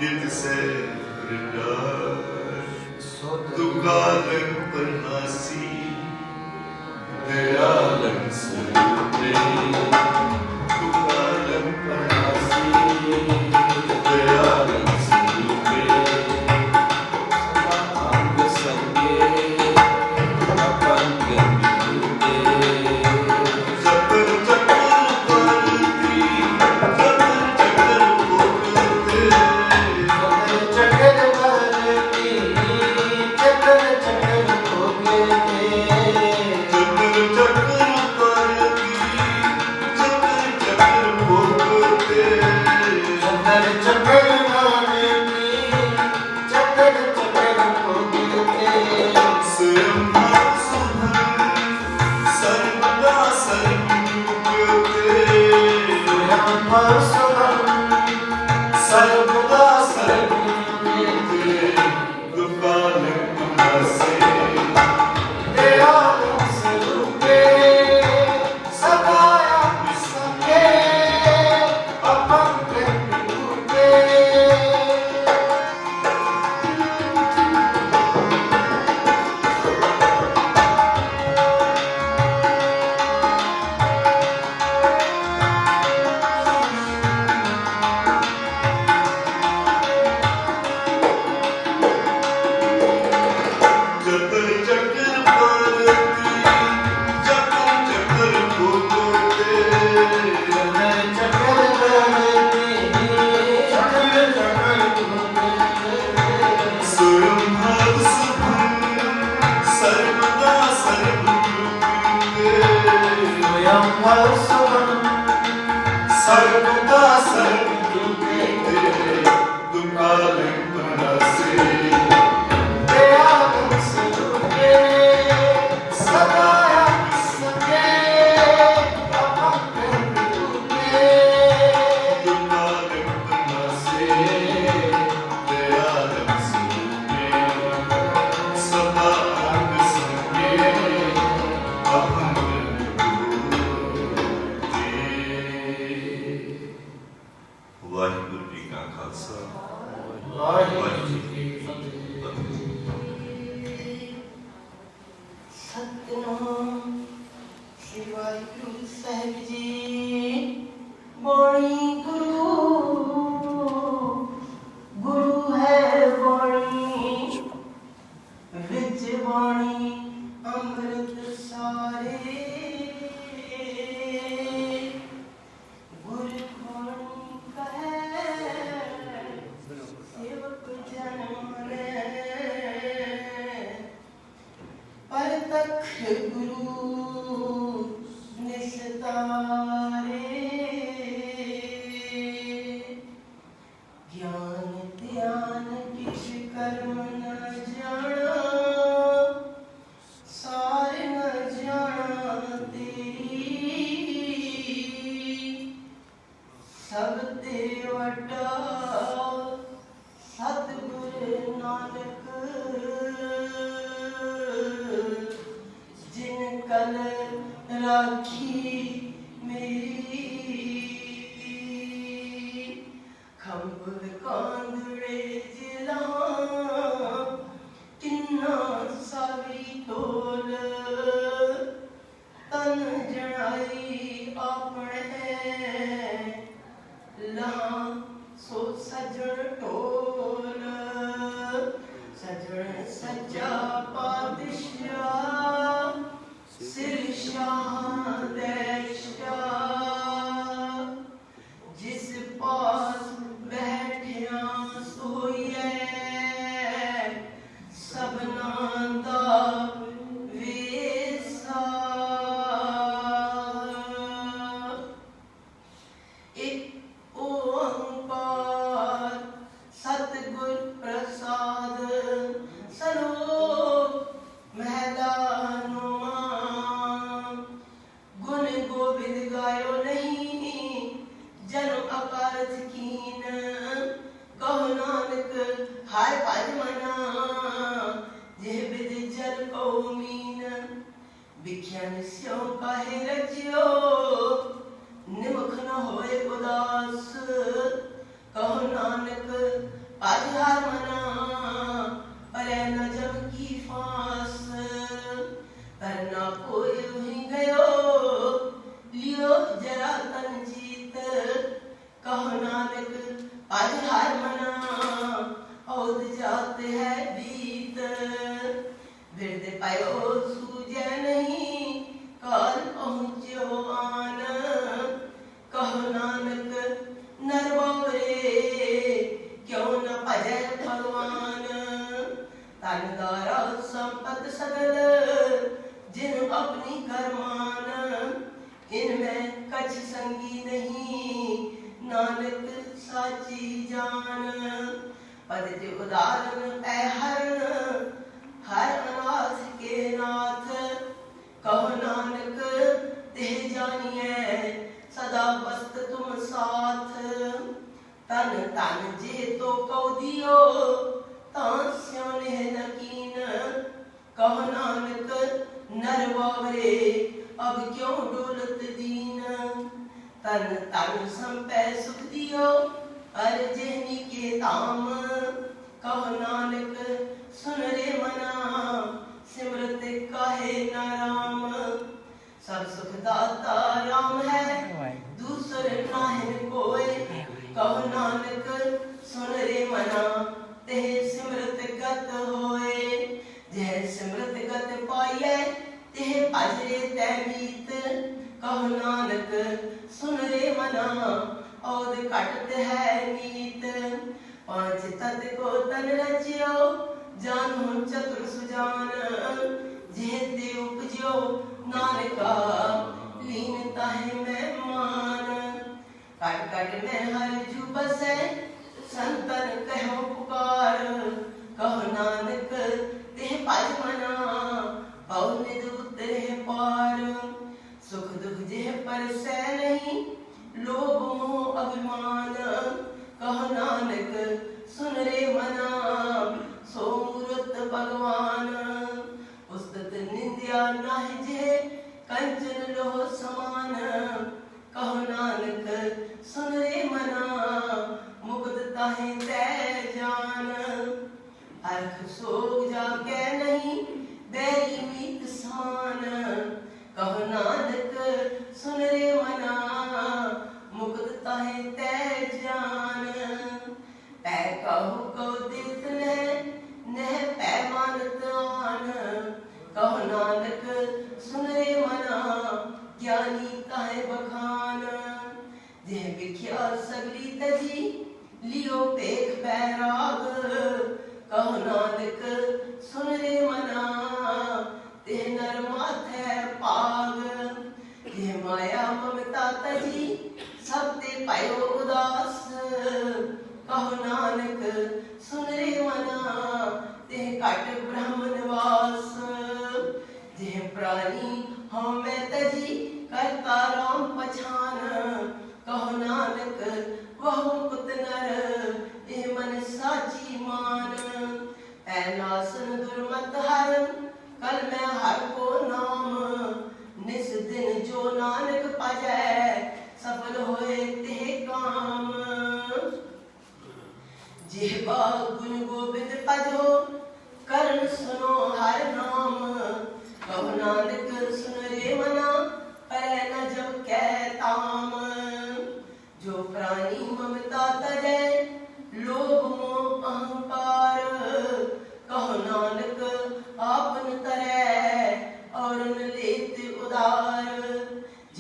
जित सिर जाए दुकान पर नासी दयालन सुनते दुकान पर नासी दयालन सुनते अंग संगे अपंग मिलते चक्कर चक्कर करती चक्कर चक्कर भोगते चक्कर करती चक्कर चक्कर भोगते खंब कांदड़े जिला किन्ना सावी तोल तन जड़ाई अपने लहा सो सजन टोल सजन सच्चा पातशाह सिर शाह देशा जिस पास बैठिया सोइए सबना दा वेसा एक ओंकार सतगुर प्रसाद सलोक महलानुमा गुण गोविंद गायो नहीं जन्म अकारथ कीन कहो नानक हर पद मना जे विद जल को मीन बिख्यान स्यो काहे रचियो निमख न होए उदास कहो नानक पद हर मना परे न जब की फांस करना कोई ही गयो लियो जरा तन जीत कहो नानक पद हर मना औद जाते हैं बीत बिरद पायो सूझे नहीं काल पहुँचो आन कहो नानक नरबावरे क्यों न भजे भगवान तनदारा संपत सगल जिन अपनी करमान इनमें कछ संगी नहीं नानक साची जान पद के उदाहरण ऐ हरण हर अनाथ के नाथ कहो नानक ते जानिए सदा बस्त तुम साथ तन तन जे तो कौ दियो तांस्यो ने नकीन कहो नानक नरवावरे अब क्यों डोलत दीन तन तन संपै सुख दियो अर जेहनी के ताम कहो नानक सुन रे मना सिमरत काहे न राम सब सुख दाता राम है दूसर नाहिन कोई कहो नानक सुन रे मना ते सिमरत गत होए जय सिमरत गत पाइए ते भजरे तै मीत कहो नानक सुन रे मना और कटत है नीत पांच तत्व को तन रचियो जानो चतुर सुजान जेते उपजो नानका लीन ताहे में मान कट कट में हर जू बसे संतन कहो पुकार कहो नानक ते भज मना पौ निध उतरे पार सुख दुख जे पर सह नहीं लोभ मोह अभिमान कहो नानक सुन रे मना सो मूरत भगवान उस्तत निंदिया नाहि जे कंचन लो समान कहो नानक सुन रे मना मुकुत ताहि तै जान अर्थ सोग जाके नहीं बैरी मीत सान कहो नानक सुन रे मना मुकुत ताहि तै जान पै कहु को दित ने पै मानत आन कहो नानक सुन रे मना ज्ञानी ताहे बखान जे विख्या सगली तजी लियो पेख बैराग कहो नानक सुन रे मना ते नर माथे पाग जे माया ममता तजी सब ते पायो उदास कहो नानक सुन रे मना ते कट ब्रह्म निवास जे प्राणी हम में तजी करता राम पछान कहो नानक वह मुकुत नर ए मन साची मान ऐनासन दुर्मत हरन कल मैं हर को नाम निस दिन जो नानक पजै सफल होए ते काम जिहबा गुण गोबिंद पद हो करण सुनो हर नाम कहो नानक सुन रे मना परै न जब कै ताम जो प्राणी ममता तजै लोभ मोह अहंकार कहो नानक आपन तरै और न लेत उदार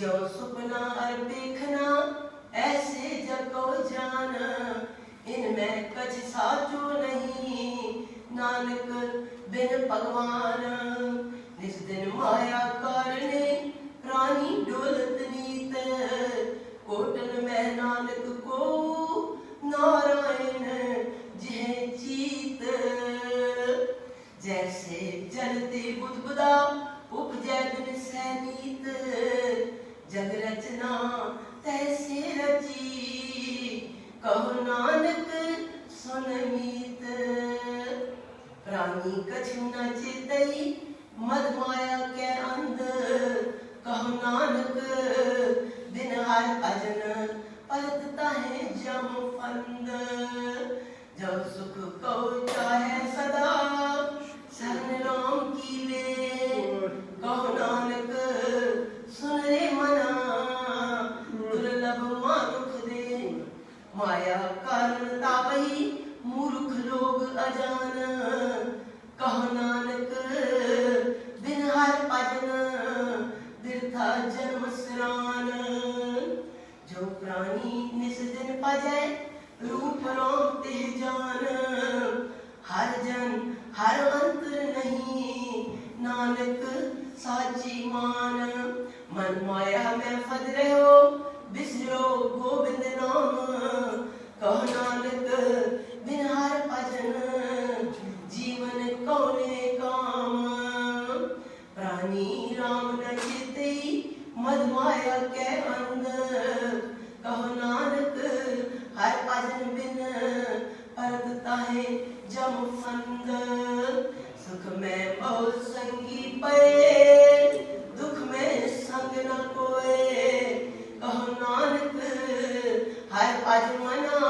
जो सुपना अर देखना ऐसे जग को जान इनमें कछ साचो नहीं नानक बिन भगवान निज दिन माया कारणे प्राणी डोलत नीत कोटन में नानक को नारायण जह जीत जैसे जलते बुदबुदा उपजै बिन सैनीत जग रचना तैसे रची कहो नानक सुन मीत प्राणी कछु न चितई मद माया के अंध कहो नानक बिन हर भजन परतता है जम फंद जो सुख कहो चाहे सदा शरण राम की ले कहो नानक सुन रे मना दुर्लभ मानुख दे माया कारण तावही मूर्ख लोग अजान कहो नानक बिन हर भजन बिरथा जन्म स्नान जो प्राणी निस दिन भजै रूप राम ते जान हर जन हर अंतर नहीं नानक साची मान मन माया में फद रहो बिसरो गोविंद नाम कहो नानक बिन हर भजन जीवन कौने काम प्राणी राम न चितई मद माया के अंध कहो नानक हर भजन बिन परतता है जम फंद सुख में बहुत संगी पे दुख में संग न कोए कहो नानक हर भजन मना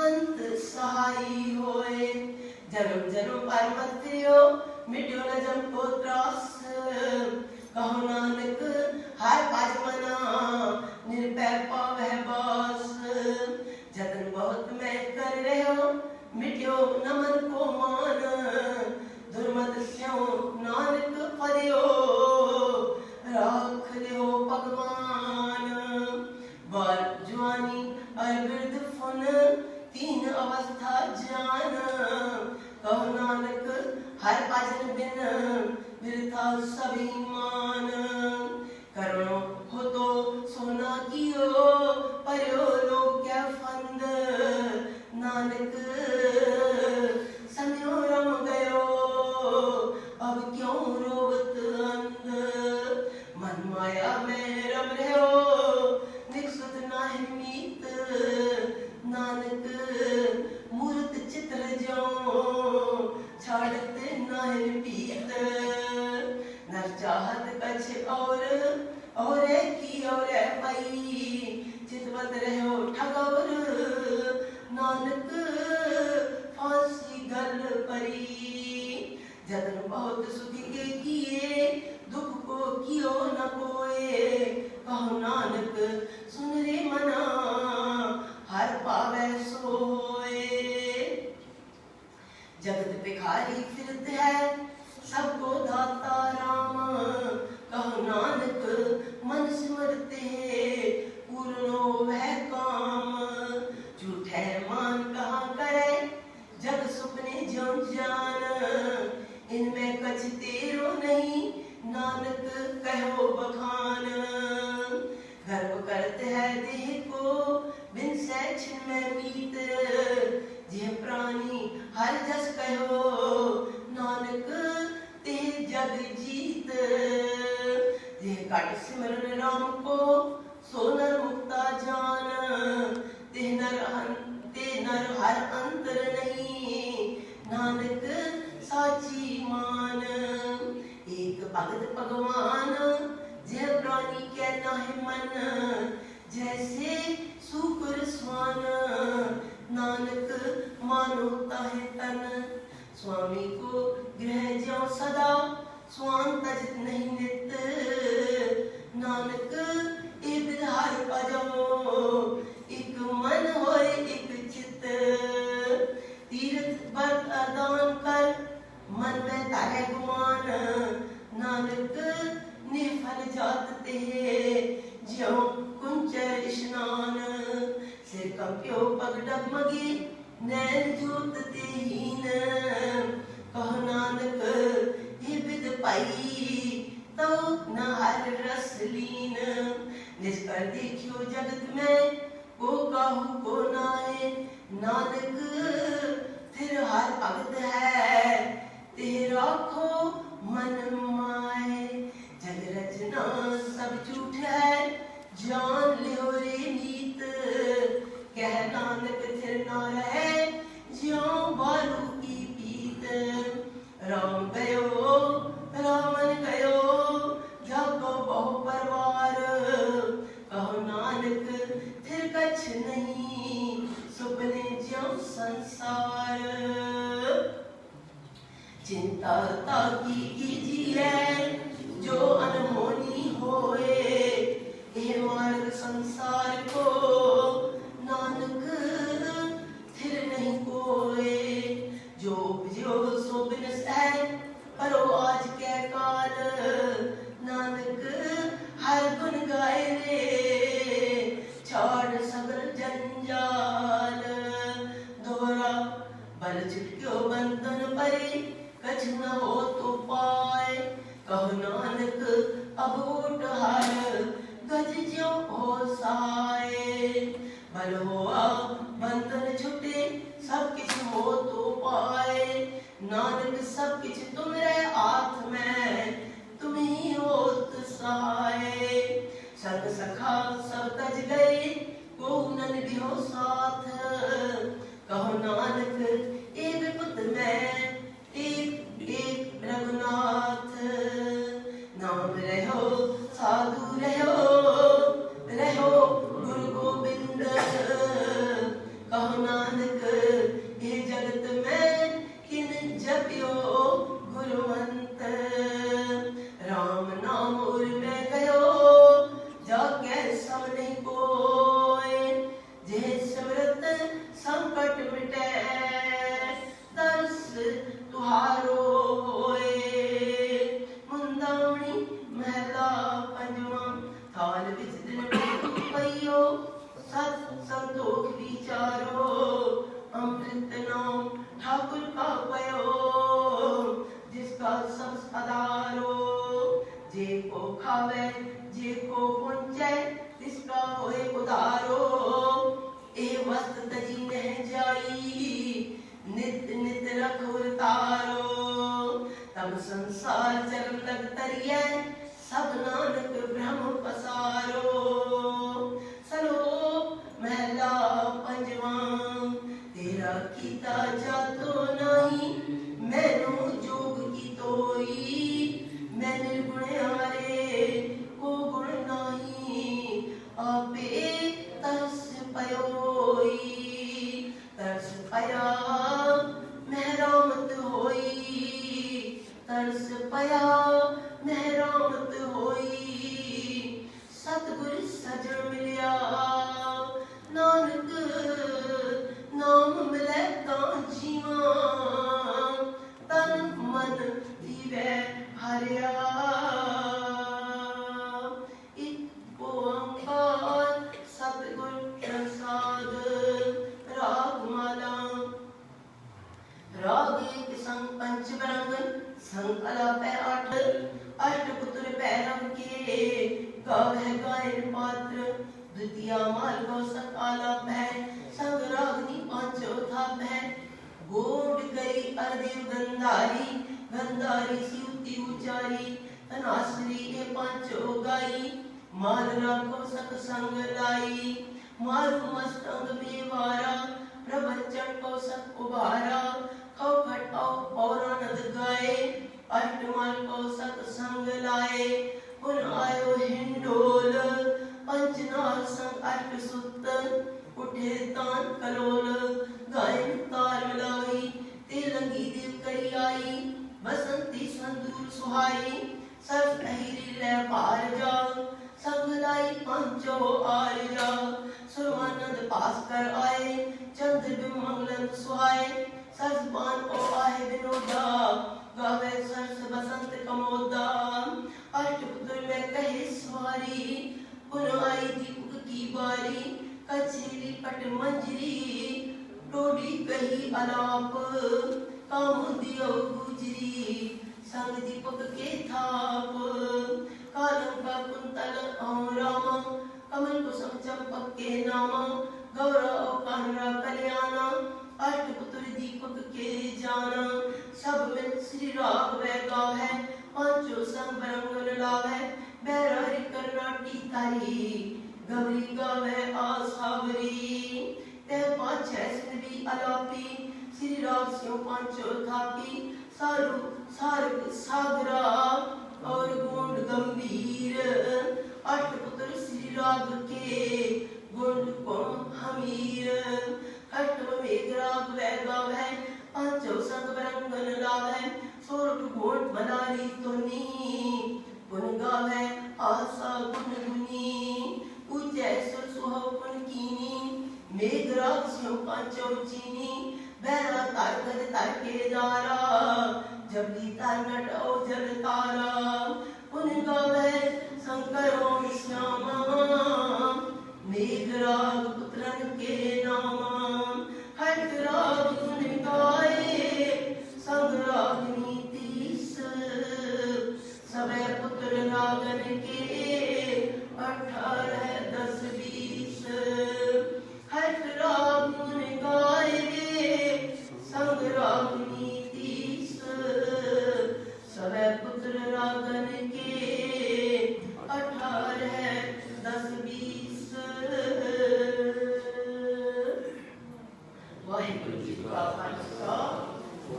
अंत सहाई होए जन्म जन्म पर मत फिरो मिट्यो न जम को त्रास कहो नानक हर भजन मना निर्भय पावै बास जतन बहुत मैं कर रहे हो मिट्यो न मन को मान दुर्मत स्यों नानक पदियो राख लियो भगवान बाल जवानी और वृद्ध फुन तीन अवस्था जान कहो नानक हर भजन बिन बिरथा सभी मान करो हो तो सोना कियो पर्यो लोग क्या फंद नानक समय रम गयो अब क्यों रोवत अंध मन माया में रम रहो निकसुत नाहि मीत नानक मूर्त चित्र जो छाड़त नाहि पीत नर चाहत कछ और की और पाई चितवत रहो ठगौर नानक फांसी गल परी जतन बहुत सुखी के किए दुख को कियो न कोए कहो नानक सुन रे मना हर पावे सोए जगत भिखारी फिरत है सबको दाता राम कहो नानक मन सिमरते पूर्ण वह काम झूठे मान कहाँ करे जग सुपने जो जान इनमें कछ तेरो नहीं नानक कहो बखान गर्व करते है देह को बिन सैछिन में मीत जिह प्राणी हर जस कहो नानक ते जग जीत जिह कट सिमरन राम को सोनर मुक्ता जान ते नर हर अंतर नहीं नानक साची मान एक भगत भगवान जय प्राणी के नाहि मन जैसे सुपर स्वान नानक समान होता है तन। स्वामी को गृह ज्यों सदा स्वान तजित नहीं नित। नानक ए विधार पाजो एक मन होए एक चित। तीर्थ व्रत अदान कर मन में तारे गुमान। नानक निफल जात ते ज्यों कुंचर स्नान। सिर कंप्यो पग डगमगे नैन जोत ते हीन। कहो नानक हे विद पाई तो न हर रस लीन। निष्कर देखियो जगत में को काहू को नाए। नानक फिर हर भगत है तेरा खो मन माए। जग रचना सब झूठ है जान लियो रे नीत। कह नानक फिर ना रहे ज्यों बालू की पीत। राम गयो रामन गयो जाको बहु परवार। कहो नानक फिर कछ नहीं सुपने ज्यों संसार। चिंता ताकी कीजिए जो अनहोनी होए। यह मार्ग संसार को नानक फिर नहीं कोए। जो उपजो सो बिनस है परो आज के काल। नानक हर गुण गाए रे छोड़ सगल जंजाल। दोहरा बल छुटक्यो बंधन परे कछ न हो तो पाए। कहो नानक अब उठ हार गज ज्यों हो साए। बल होआ बंधन छुटे सब किछ हो तो पाए। नानक सब किछ तुमरे हाथ में तुम ही होत सहाय। संग सखा सब तज गए को नन बिहो साथ। कहो नानक ए विपुत में एक रघुनाथ। नाम रहो साधु रहो गुरु गोविंद। कहो नानक ये जगत में किन जपियो गुरुवंत। राम नाम उर में गयो जाके सम नहीं कोय। जे समृत संकट मिटे दर्श तुहारो होए। मुंदावणी महला पंजवा थाल विच दिन पइयो सत संतोख विचारो। अमृत नाम ठाकुर का पयो जिसका सब आधारो। जे को खावे जे को पुंचे तिसका होए उधारो। ए वस्त तजी नह जाई नित नित रखो तारो। तब संसार चरम लग तरिए सब नानक ब्रह्म पसारो। सलोक महला पंजवा तेरा कीता जातो नहीं मैनू जोग की तोई। मैं निर्गुण हारे को गुण नहीं आपे तरस पयोई। तरस पया मेहरामत होई। तरस पया मेहरामत होई। सतगुर सजन मिलिया नानक नाम मिले तां जीवा। तन मन दीवे हरिया एक ओंकार सतगुर प्रसाद। राग माला राग एक संग पंच बरंग संकला पै आठ। अष्टपुत्र पैरव के गावह गायन पात्र। द्वितीय माल गौ सकाला पै संग रागनी पांचो था पै। गोड गई अरदेव गंधारी गंधारी सिउती उचारी। तनासरी ए पांचो गाई माल राखो सत संग लाई। मारू मस्तंग बेवारा प्रवचन को सत उबारा। खौ खटाओ पौरानद गाए अष्टमाल को सत संग लाए। पुन आयो हिंडोल पंचनाल संग अष्ट सुत। उठे तान कलोल गायन ताल मिला सुहाई सरस अहिरी ले पार जा संगदाई पंचो आर जा सुरमानंद पास कर आए चंद्र बिमंगलन सुहाए सरस पान ओ आहे विनोदा गावे सरस बसंत कमोदा अष्टपुत्र में कहे सवारी पुन आई दीपक की बारी कचेरी पट मंजरी टोडी कही अलाप काम दियो गुजरी संग दीपक के थाप कालम का कुंतल और रामा कमल कुसुम चंपक के नामा गौरव कान्हा कल्याणा अष्टपुत्र दीपक के जाना सब में श्री राग वे गाव है पांचों संग बरंगन लाभ है बैरारी कर्नाटी तारी गौरी गावे आसावरी ते पांच ऐसवी अलापी श्री राग सिंह पांचों थापी सारू सारग सागरा और गुण गंभीर अष्टपुत्र श्री राग के गुण गुण हमीर अष्टम मेघराग वैगाव है पांचों संग बरंगन लाभ है सोरठ घोट बनारी तुनी गुण गाव है आशा गुण गुनी ऊंचे सुर सुहाव गुण कीनी मेघराग सिंह पांचों चीनी बैरा तारगद तारके दारा जबली तार नट ओ जल तारा गुण गाव है शंकर ओम श्यामा मेघराग पुत्रन के नामा खट राग गुण गाए संग रागनी तीस सबे पुत्र रागन के 18 10 20 खट राग गुण गाए संग रागनी तीस सबे पुत्र रागन के 18 10 20 वाहिगुरु जी का खालसा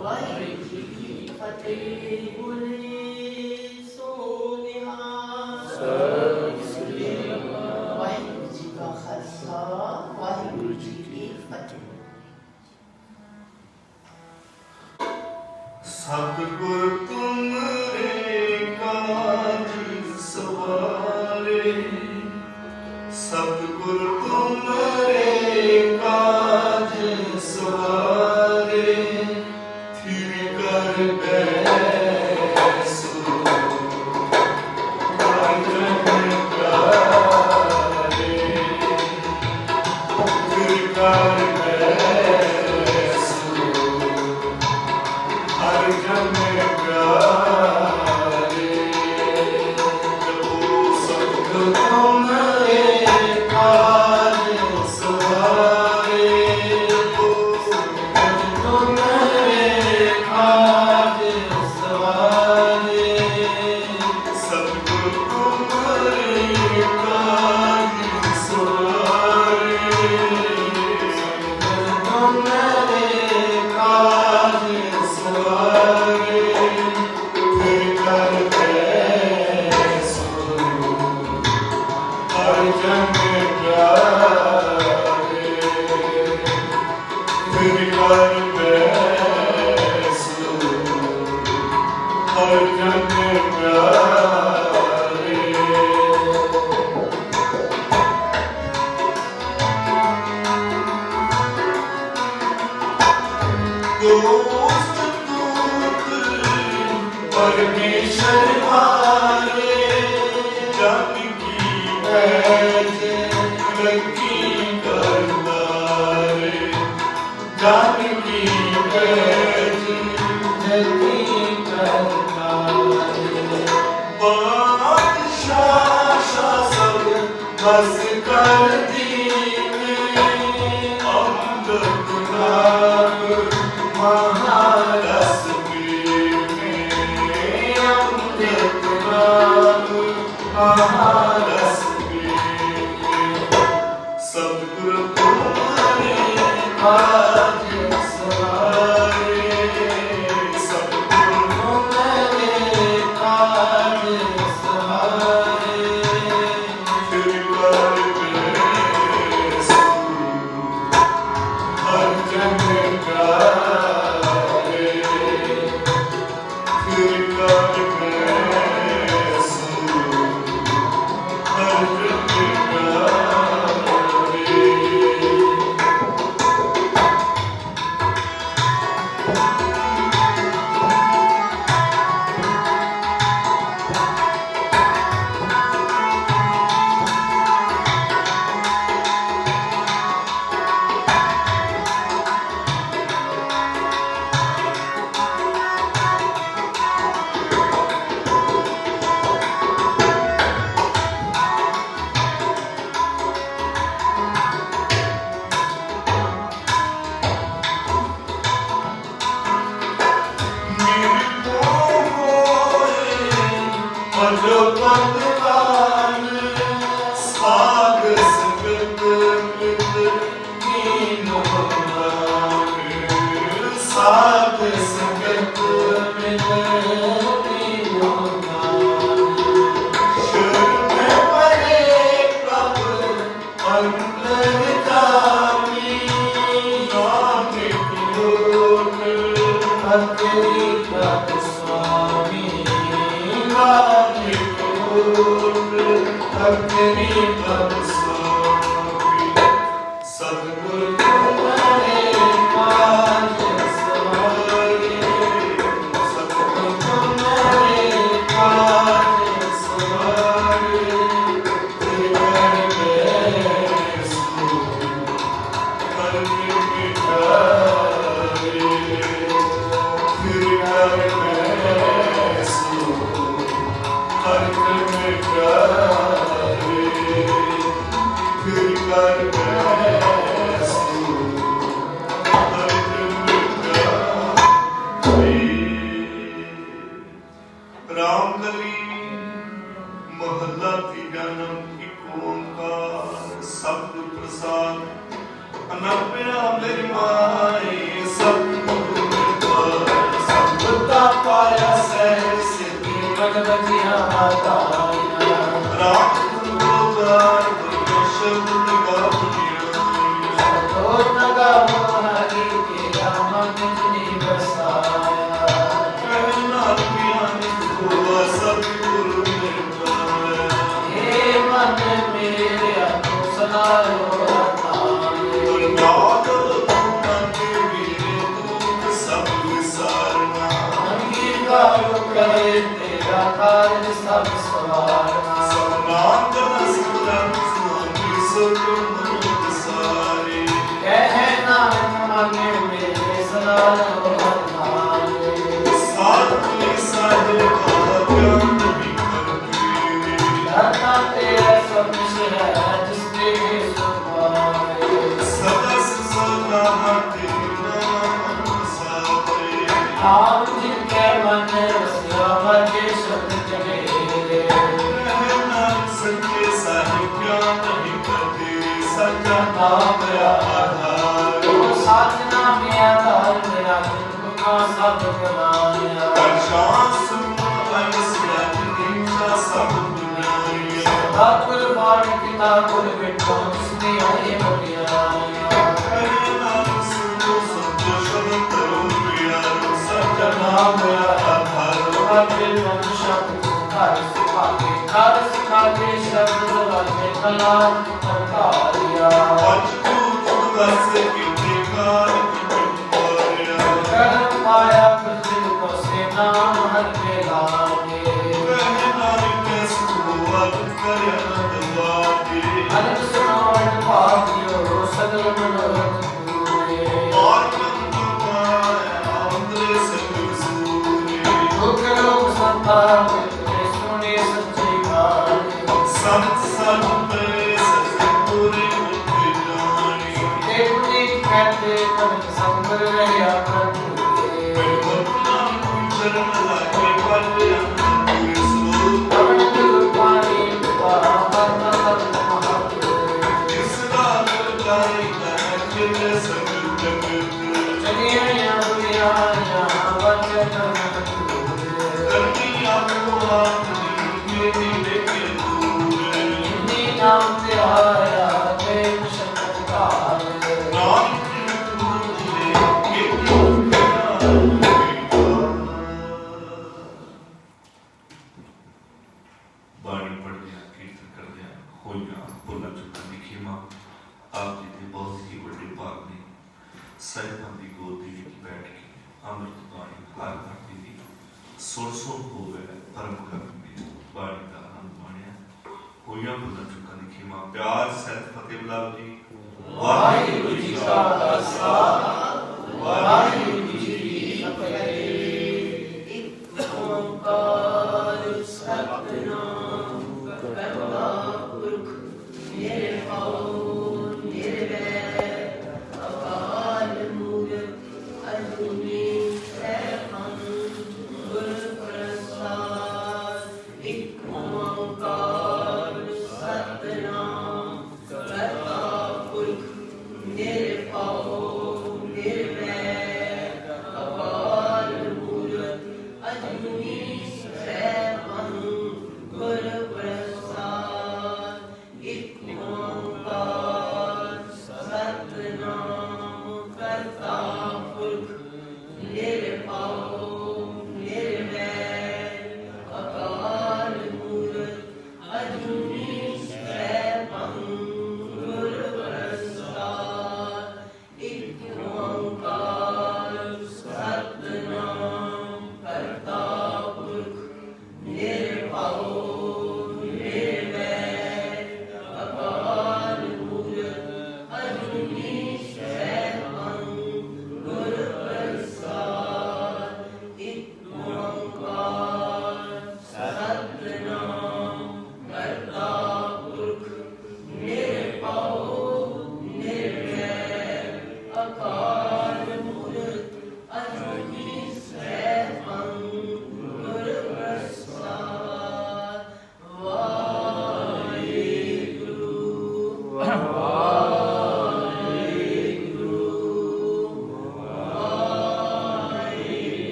वाहिगुरु जी की फतेह बोले सो निहाल वाहिगुरु जी का खालसा वाहिगुरु जी की फतेह। सतगुर तुमरे काज सवारे सतगुर तुमरे काज सवारे थिर कर बैसो राजन प्यारे थिर कर बैसो हर जन प्यारे जपो सतगुर तुमरे काज सवारे तुमरे काज सवारे सतगुर तुमरे काज सवारे तुमरे काज सवारे फिर कर बैसो हर जन प्यारे फिर कर बैसो हर जन प्यारे दोस्त परमेश्वर मारे जन की पैज रखी करतारे जन की पैज रखी करतारे बादशाह शासक बस कर दीने अमृत नाम महारस में अमृत नाम महारस में सतगुरु तुम्हारे काज सवारे सतगुरु तुम्हारे काज सवारे फिर कर बैसो हर भगवान साध संगत मित कीनो भगवान साध संगत मित कीनो भगवान शरण परे प्रभु अंतर्यामी नानक लोक अकेली प्रभु स्वामी नानक लोक अकेली प्रभु स्वामी सतगुरु तुम्हारे काज सवारे सतगुरु तुम्हारे काज सवारे त्रिगुण बैसो करने मिटारे फिर कर बैसो करने मिटारे फिर कर बैसो करने मिटारे रामकली महला तीजा नम एक ओंकार शब्द प्रसाद अनप्या मेरी माए सतगुरु निरंकार बुद्धा पाया सहज सिद्धि भगत जिया बताया राम गुरुगार गुरु शब्द गावनिया तो नगा मोहरी के राम जिनी बसाया कहना ज्ञान हुआ सतगुरु निरंकार हे मन मेरे तो सलायो अताने दुर्गाद तुमन के वीरे दुख सब विसारना अंगीकार करे तेरा कार्य सब सवारना सनातन सुरन स्वामी सुख सारे कहे नानक मांगे मेरे सलायो अताने साधु साधु ज्ञान भी करते दाता तेरा सब कुछ है जिसके सुपाए सदस सदा हते नाम सारे आप जिनके मन रसिया भजे शब्द जगे रहना सच्चे साहिब ज्ञान नहीं करते सच्चा नाम आधार तो साधना में आधार मेरा जिनको का सब गवाया परशान सुमन सियाज दीक्षा सब दुनिया ठाकुर बाण पिता कुल बेटा जिसने आए मुड़िया कहना सुनो सत्य शब्द करो प्यारो सच्चा नाम आधार भजे मन शब्द कार सिखा के शब्द वाले कला करतारिया दस कितने कार कितने कर्म पाया प्रसिद्ध को से नाम हर के लागे कहना कैस हुआ करे अनंतवादी अनंत सुनावन पावियो सगल मनोरथ पूरे और अंतरे संग सूरे लोक लोक संतान तेरे सुने सच्ची बात संत संत सतगुरु मुक्ति जानी देवनी कहते कनक संगर रहया प्रभु भगवतना चरण लागे पद अंतरे स्वरूप पवन जल पानी पिता परम तप महापुर जिसका लगाई चित संग जगत चलिए बुलिया वचन करनी आपको आपनी लेके दूर हिंदी नाम से आया देव शंकर नाम बाणी पढ़दिया कीर्तन करदिया होइया भुला चुका लिखीमा आप जी के बहुत ही बड़े भाग ने साहिबां दी गोद दे विच बैठ के अमृत बाणी हर भक्ति दी सुर सुर होवे परम करम में बाणी का आनंद माणिया होइया भुला चुका लिखीमा प्यार सहित फतेह बुलाओ जी वाहिगुरु जी का खालसा वाहिगुरु जी की फतेह। एक ओंकार सतनाम करता पुरख निर्भव निर्वैर अकाल मूरत अजूनी सैभं गुर प्रसाद एक ओंकार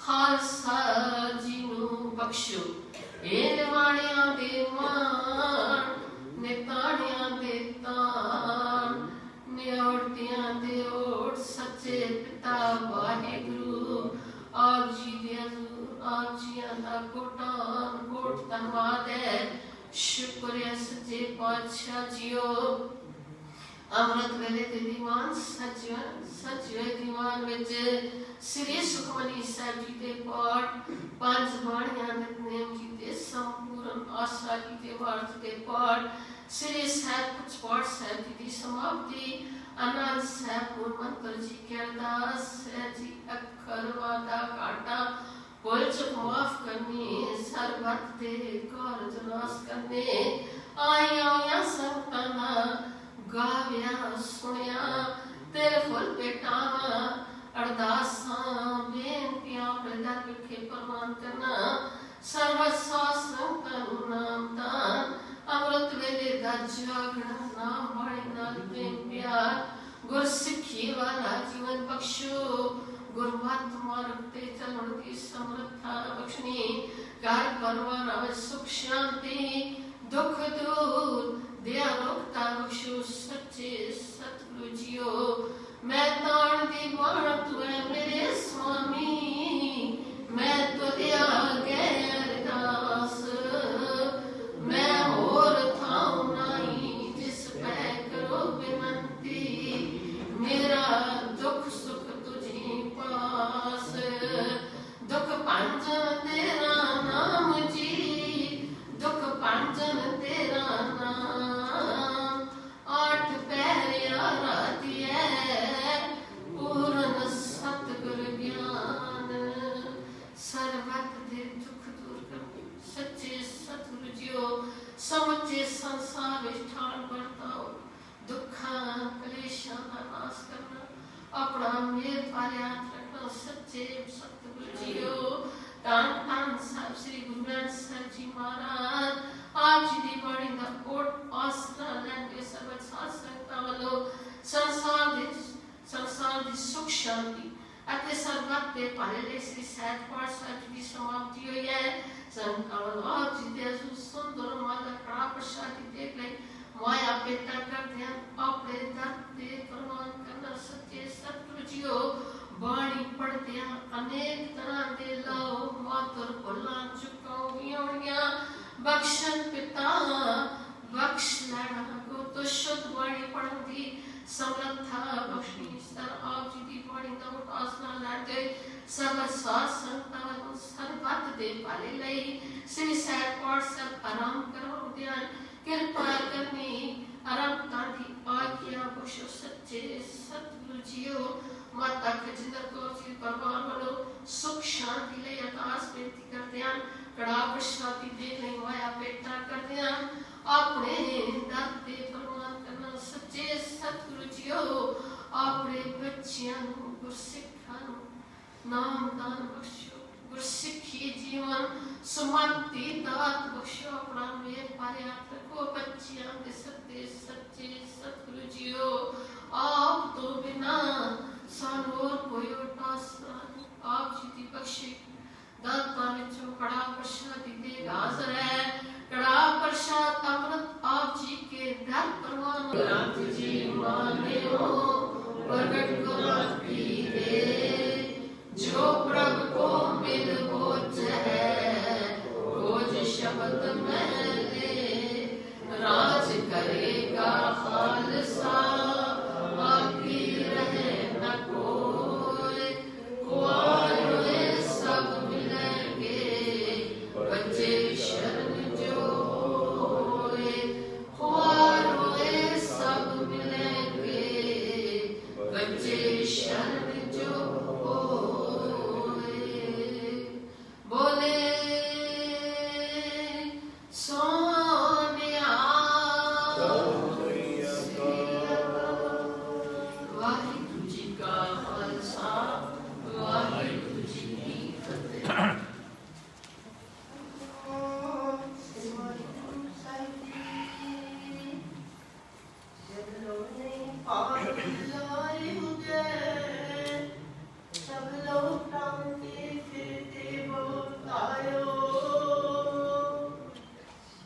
ਖਾਲਸਾ ਜੀ ਨੂੰ ਬਖਸ਼ੋ ਇਹ ਨਿਵਾਣਿਆਂ ਦੇ ਮਾਣ पातशाह जियो अमृत वेले दे दीवान सजवे दीवान विच श्री सुखमनी साहब जी दे पाठ पंज बाणियां नितनेम जी दे संपूर्ण आशा जी दे वार्त दे पाठ श्री साहब कुछ पाठ साहब जी दी समाप्ति आनंद साहब मंत्र जी के अरदास जी अखर वादा काटा भूल चूक माफ करनी सरबत दे कार जनास करने आया संताना गाव्या सुनिया तेरे फुल पेटावा अरदासा बेनतियां प्रदर विखे प्रमाण करना सर्वसास संतनु नाम दान अमृत वेले दा जागना नाम वाली नाल प्रेम प्यार गुर सिक्खी वाला जीवन बख्शो गुरमत मार्ग ते चलण दी समर्था बख्शनी घर परिवार में सुख शांति दुख दूर दया रोकता बख्शो सच्चे सतगुरु जियो मैं ताण दी बाण तू है मेरे स्वामी मैं तो दया गए अरदास मैं और थाऊ नहीं जिस पे करो विनती मेरा दुख सुख तुझी पास दुख पंजन तेरा नाम जी दुख पंजन तेरा नाम आठ पैरिया राती है पूर्ण सतगुर ज्ञान सर्वत दे दुख दूर कर सच्चे सतगुरु जियो समझे संसार विच ठाण बरताओ दुखा कलेशां दा नाश करना अपना मेर पाले हाथ रखना सच्चे सतगुरु जियो धन धन साहब श्री गुरु ग्रंथ साहब जी महाराज आप जी दी बाणी दा कोट आसरा लैके सर्वत साध संगतां वल्लों संसार दी सुख शांति अते सर्वत दे भले लई श्री सैज पाठ साहब जी दी समाप्ति हुई है संतां वल्लों आप जी दे सुंदर माला कड़ा प्रसाद देख ले माया पेटा करते हैं अपने दर दे प्रमाण करना सच्चे सतगुरु जियो बाणी पढ़ते हैं अनेक तरह दे लाओ मातर भुलां चुकाऊंगियां बख्शन पिता बख्श लैना को तो शुद्ध बाणी पढ़न दी समर्था बख्शनी सर आप जी दी बाणी दा उपासना लैते सब साथ संतां सर्वत दे पाले लई श्री सैज पाठ सब आराम करो ध्यान कृपा करनी आरामता दी आज्ञा बख्शो सच्चे सतगुरु जियो माता खजिंदर कौर जी परिवार वालों सुख शांति ले अरदास बेनती करते हैं कड़ा प्रसादी दे नहीं माया पेटा करते हैं अपने दर दे प्रमाण करना सच्चे सतगुरु जियो अपने बच्चियां गुरसिखां नाम दान बख्शो गुरसिखी जीवन सुमति दात बख्शो अपना मेर पाले हाथ रखो बच्चियां दे सच्चे सतगुरु जियो आप तो बिना सानू और कोई उपासना आप जी दी बख्शी दाता विचों कड़ा प्रसाद दे हाजिर है कड़ा प्रसाद अमृत आप जी के दर परवान ग्रंथ जी माने हो प्रगट गुरु पीरे जो प्रभु को मिल बोझ है बोझ शब्द में ले राज करेगा खालसा बाकी रहे न कोई कुआरे सब मिलेंगे बच्चे शरण जो कुआरे सब मिलेंगे बच्चे शरण जो बोले सोनिया वाहिगुरु जी का खालसा वाहिगुरु जी की फतेह। सब लोग प्रांति फिरते बोलतायो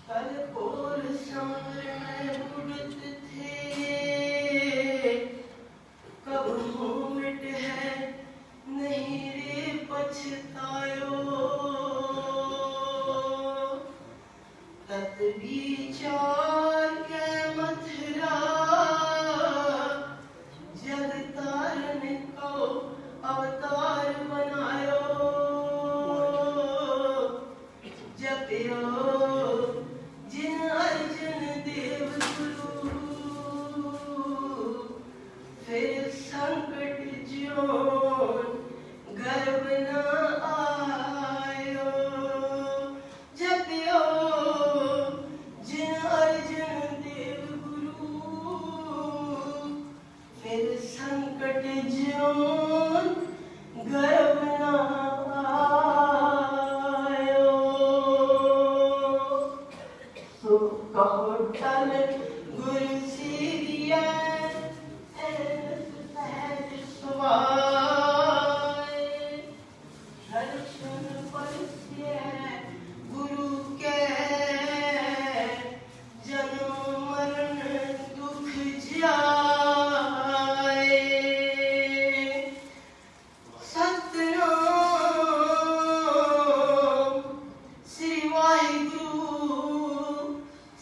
कल कोर समुद्र में धर्म गुरु सीरिया सहज सुभाए दर्शन परस्ये गुरु के जन्म मरण दुख जाए सतनाम श्री वाहिगुरु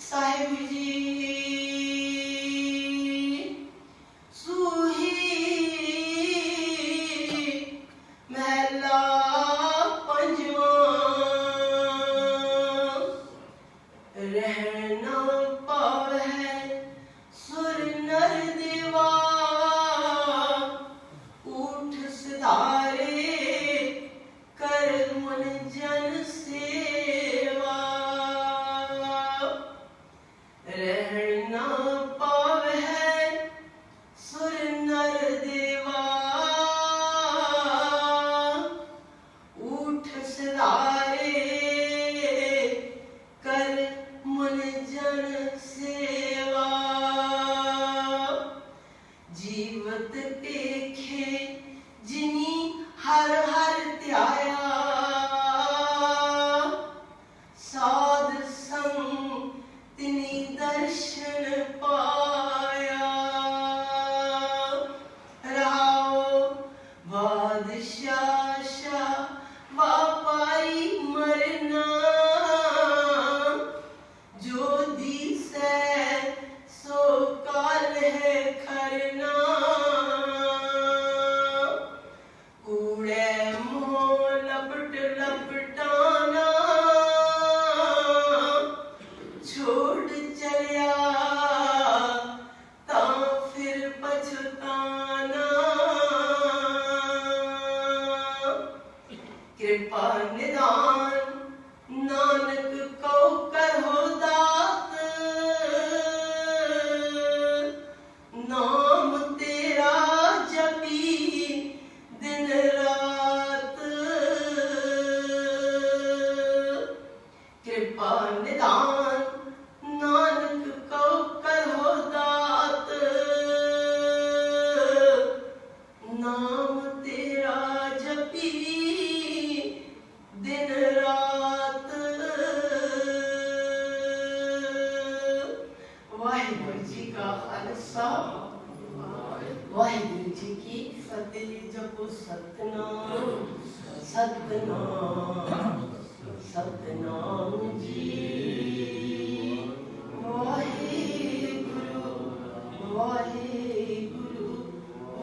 साहिब जी सूही महला पंजवा रहना पावै सुर नर देवा उठ सिधारे कर मन जन सेवा रहना पावै सुर नर देवा उठ सिधारे कर मन जन सेवा जीवत पेखे जिनी हर हर ध्याया साध संग तिनी दर्शन पाया राओ बादशाह शाह व्यापारी मरना जो दिसै सो काल है खरना कूड़े मोह लपट लपटाना छोड़ चलिया ता फिर पछताना कृपा निदान नानक को करो दात नाम तेरा जपी दिन रात कृपा निदान नानक को करो दात नाम तेरा जपी दिन रात वाहिगुरु जी का खालसा वाहिगुरु जी की फतेह जपो सतनाम सतनाम सतनाम जी वाहिगुरु वाहिगुरु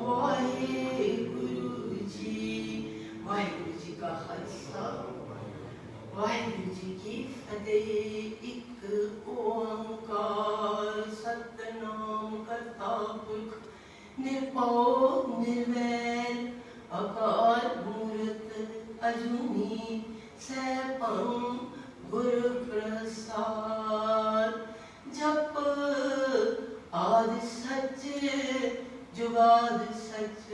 वाहिगुरु जी वाहिगुरु जी का खालसा वाहिगुरु जी की फतेह एक ओंकार सतनाम करता पुरख निर्भव निर्वैर अकाल मूरत अजूनी सैभं गुरु प्रसाद जप आदि सच जुगाद सच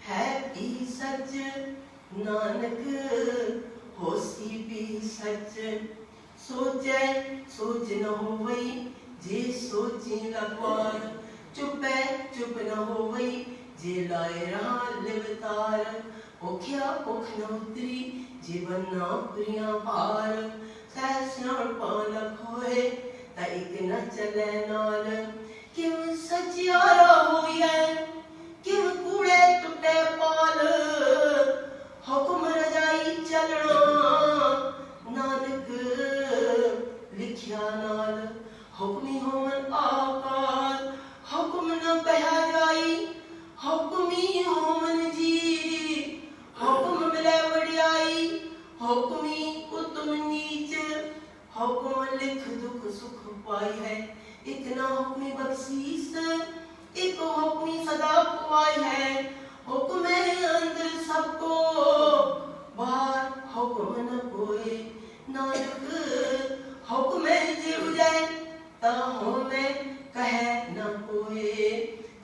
है भी सच नानक होसी भी सच सोचै सोच न होवई जे सोची लगवार चुपै चुप न होवई जे लाए राह लिवतार ओखिया ओख न उतरी जीवन ना प्रिया पार सहस्राण पालक होए ता एक न चले नाल किम सचियारा होइए किम कूड़े टुटे पाल हुक्म रजाई चलना नानक लिखिया नाल हुक्मी होमन आकार हुक्म न बहा जाई हुक्मी होमन जी हुक्म मिले वडियाई हुक्मी उत्तम नीच हुक्म लिख दुख सुख पाई है एक ना हुक्मी बख्शीस एक हुक्मी सदा पाई है हुक्म अंदर सबको बाहर हुक्म न कोई नानक हुक्म जीव जाए ता होवे कहे न कोई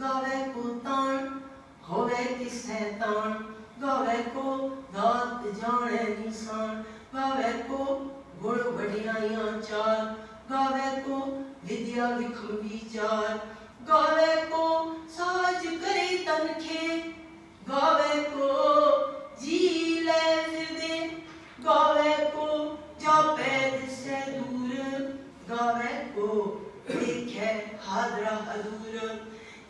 गावे को तान होवे कि शैतान गावे को दात जाने निशान गावे को गुण बढ़ियाइयां चार गावे को विद्या विखम विचार गावे को साज करे तनखे गावे को जी ले फिर दे गावे को जापे से दूर गावे को देखे हादरा हदूर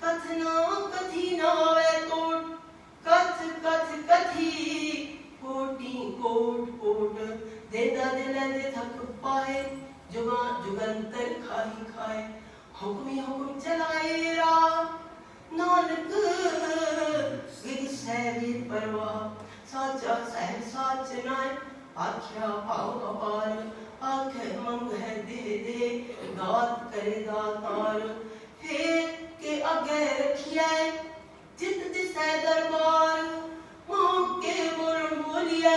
कथना कथी नावे तोड़ कथ कथ कथी कोटि कोट कोट देदा दिले दे थक पाए जुगा जुगंतर खाई खाए हुक्मी हुक्म चलाए रा नानक विधि सहरी परवाह साचा सह साच नाय आख्या पाव अपार आखे मंग है दे दे दात करे दातार फेर के आगे रखिए जित दिसै दरबार मोह के बोल बोलिए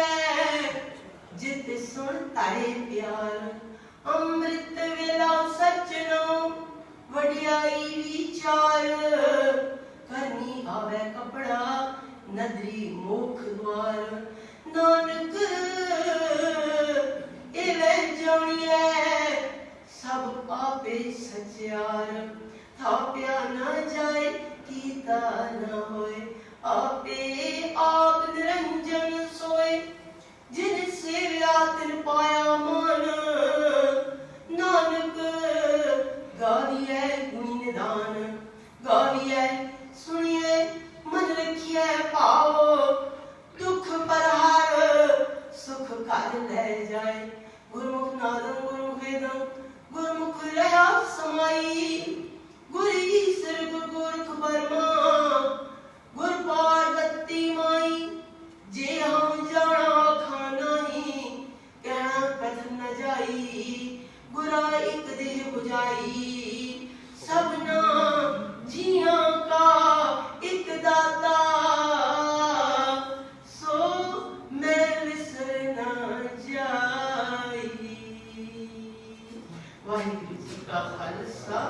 जित सुन तारे प्यार अमृत वेला सचनो वडियाई विचार करनी आवे कपड़ा नदरी मुख द्वार नानक एवे जानिए सब आपे सचियार थाप्या न जाए कीता न होए आपे आप निरंजन सोए जिन सेव्या तिन पाया मान नानक गालिए गुणी निदान गालिए सुनिए मन रखिए पाओ दुख परहार सुख कर ले जाए गुरुमुख नादम गुरुमुख वेदम गुरुमुख रहा समाई गुरु ईश्वर गुरु गोरख बर्मा गुरु पार्वती माई जे हम जाना खाना ही कहना कथन न जाई बुरा एक देह बुझाई सबना जिया का एक दाता सो मैं विसर न जाई। वाहिगुरु जी का खालसा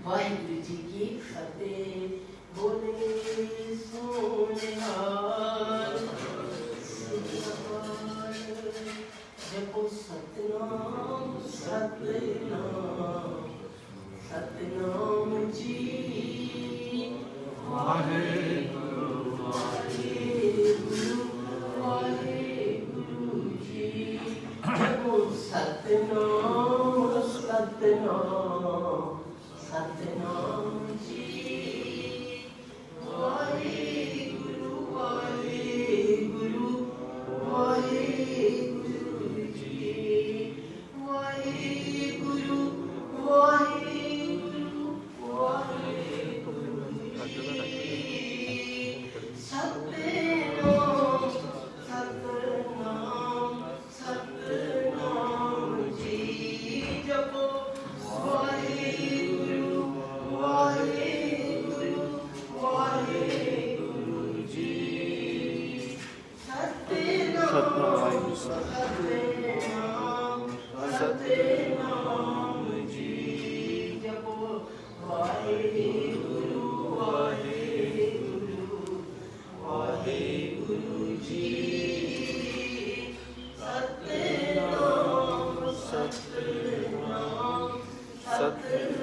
वाहिगुरु जी की फतेह बोले सोनिहार जपो सतनाम सतनाम सतनाम जी वाहेगुरु वाहेगुरु वाहेगुरु जी जपो सतनाम सतनाम सतनाम जी वाहेगुरु वाहेगुरु वाहेगुरु जी वाहेगुरु वाहेगुरु वाहेगुरु जी सतनाम सतनाम सतनाम जी जपो वाहेगुरु वाहेगुरु वाहेगुरु जी सतनाम सतनाम सतनाम जी जपो वाहेगुरु वाहेगुरु वाहेगुरु जी सतनाम सतनाम सतनाम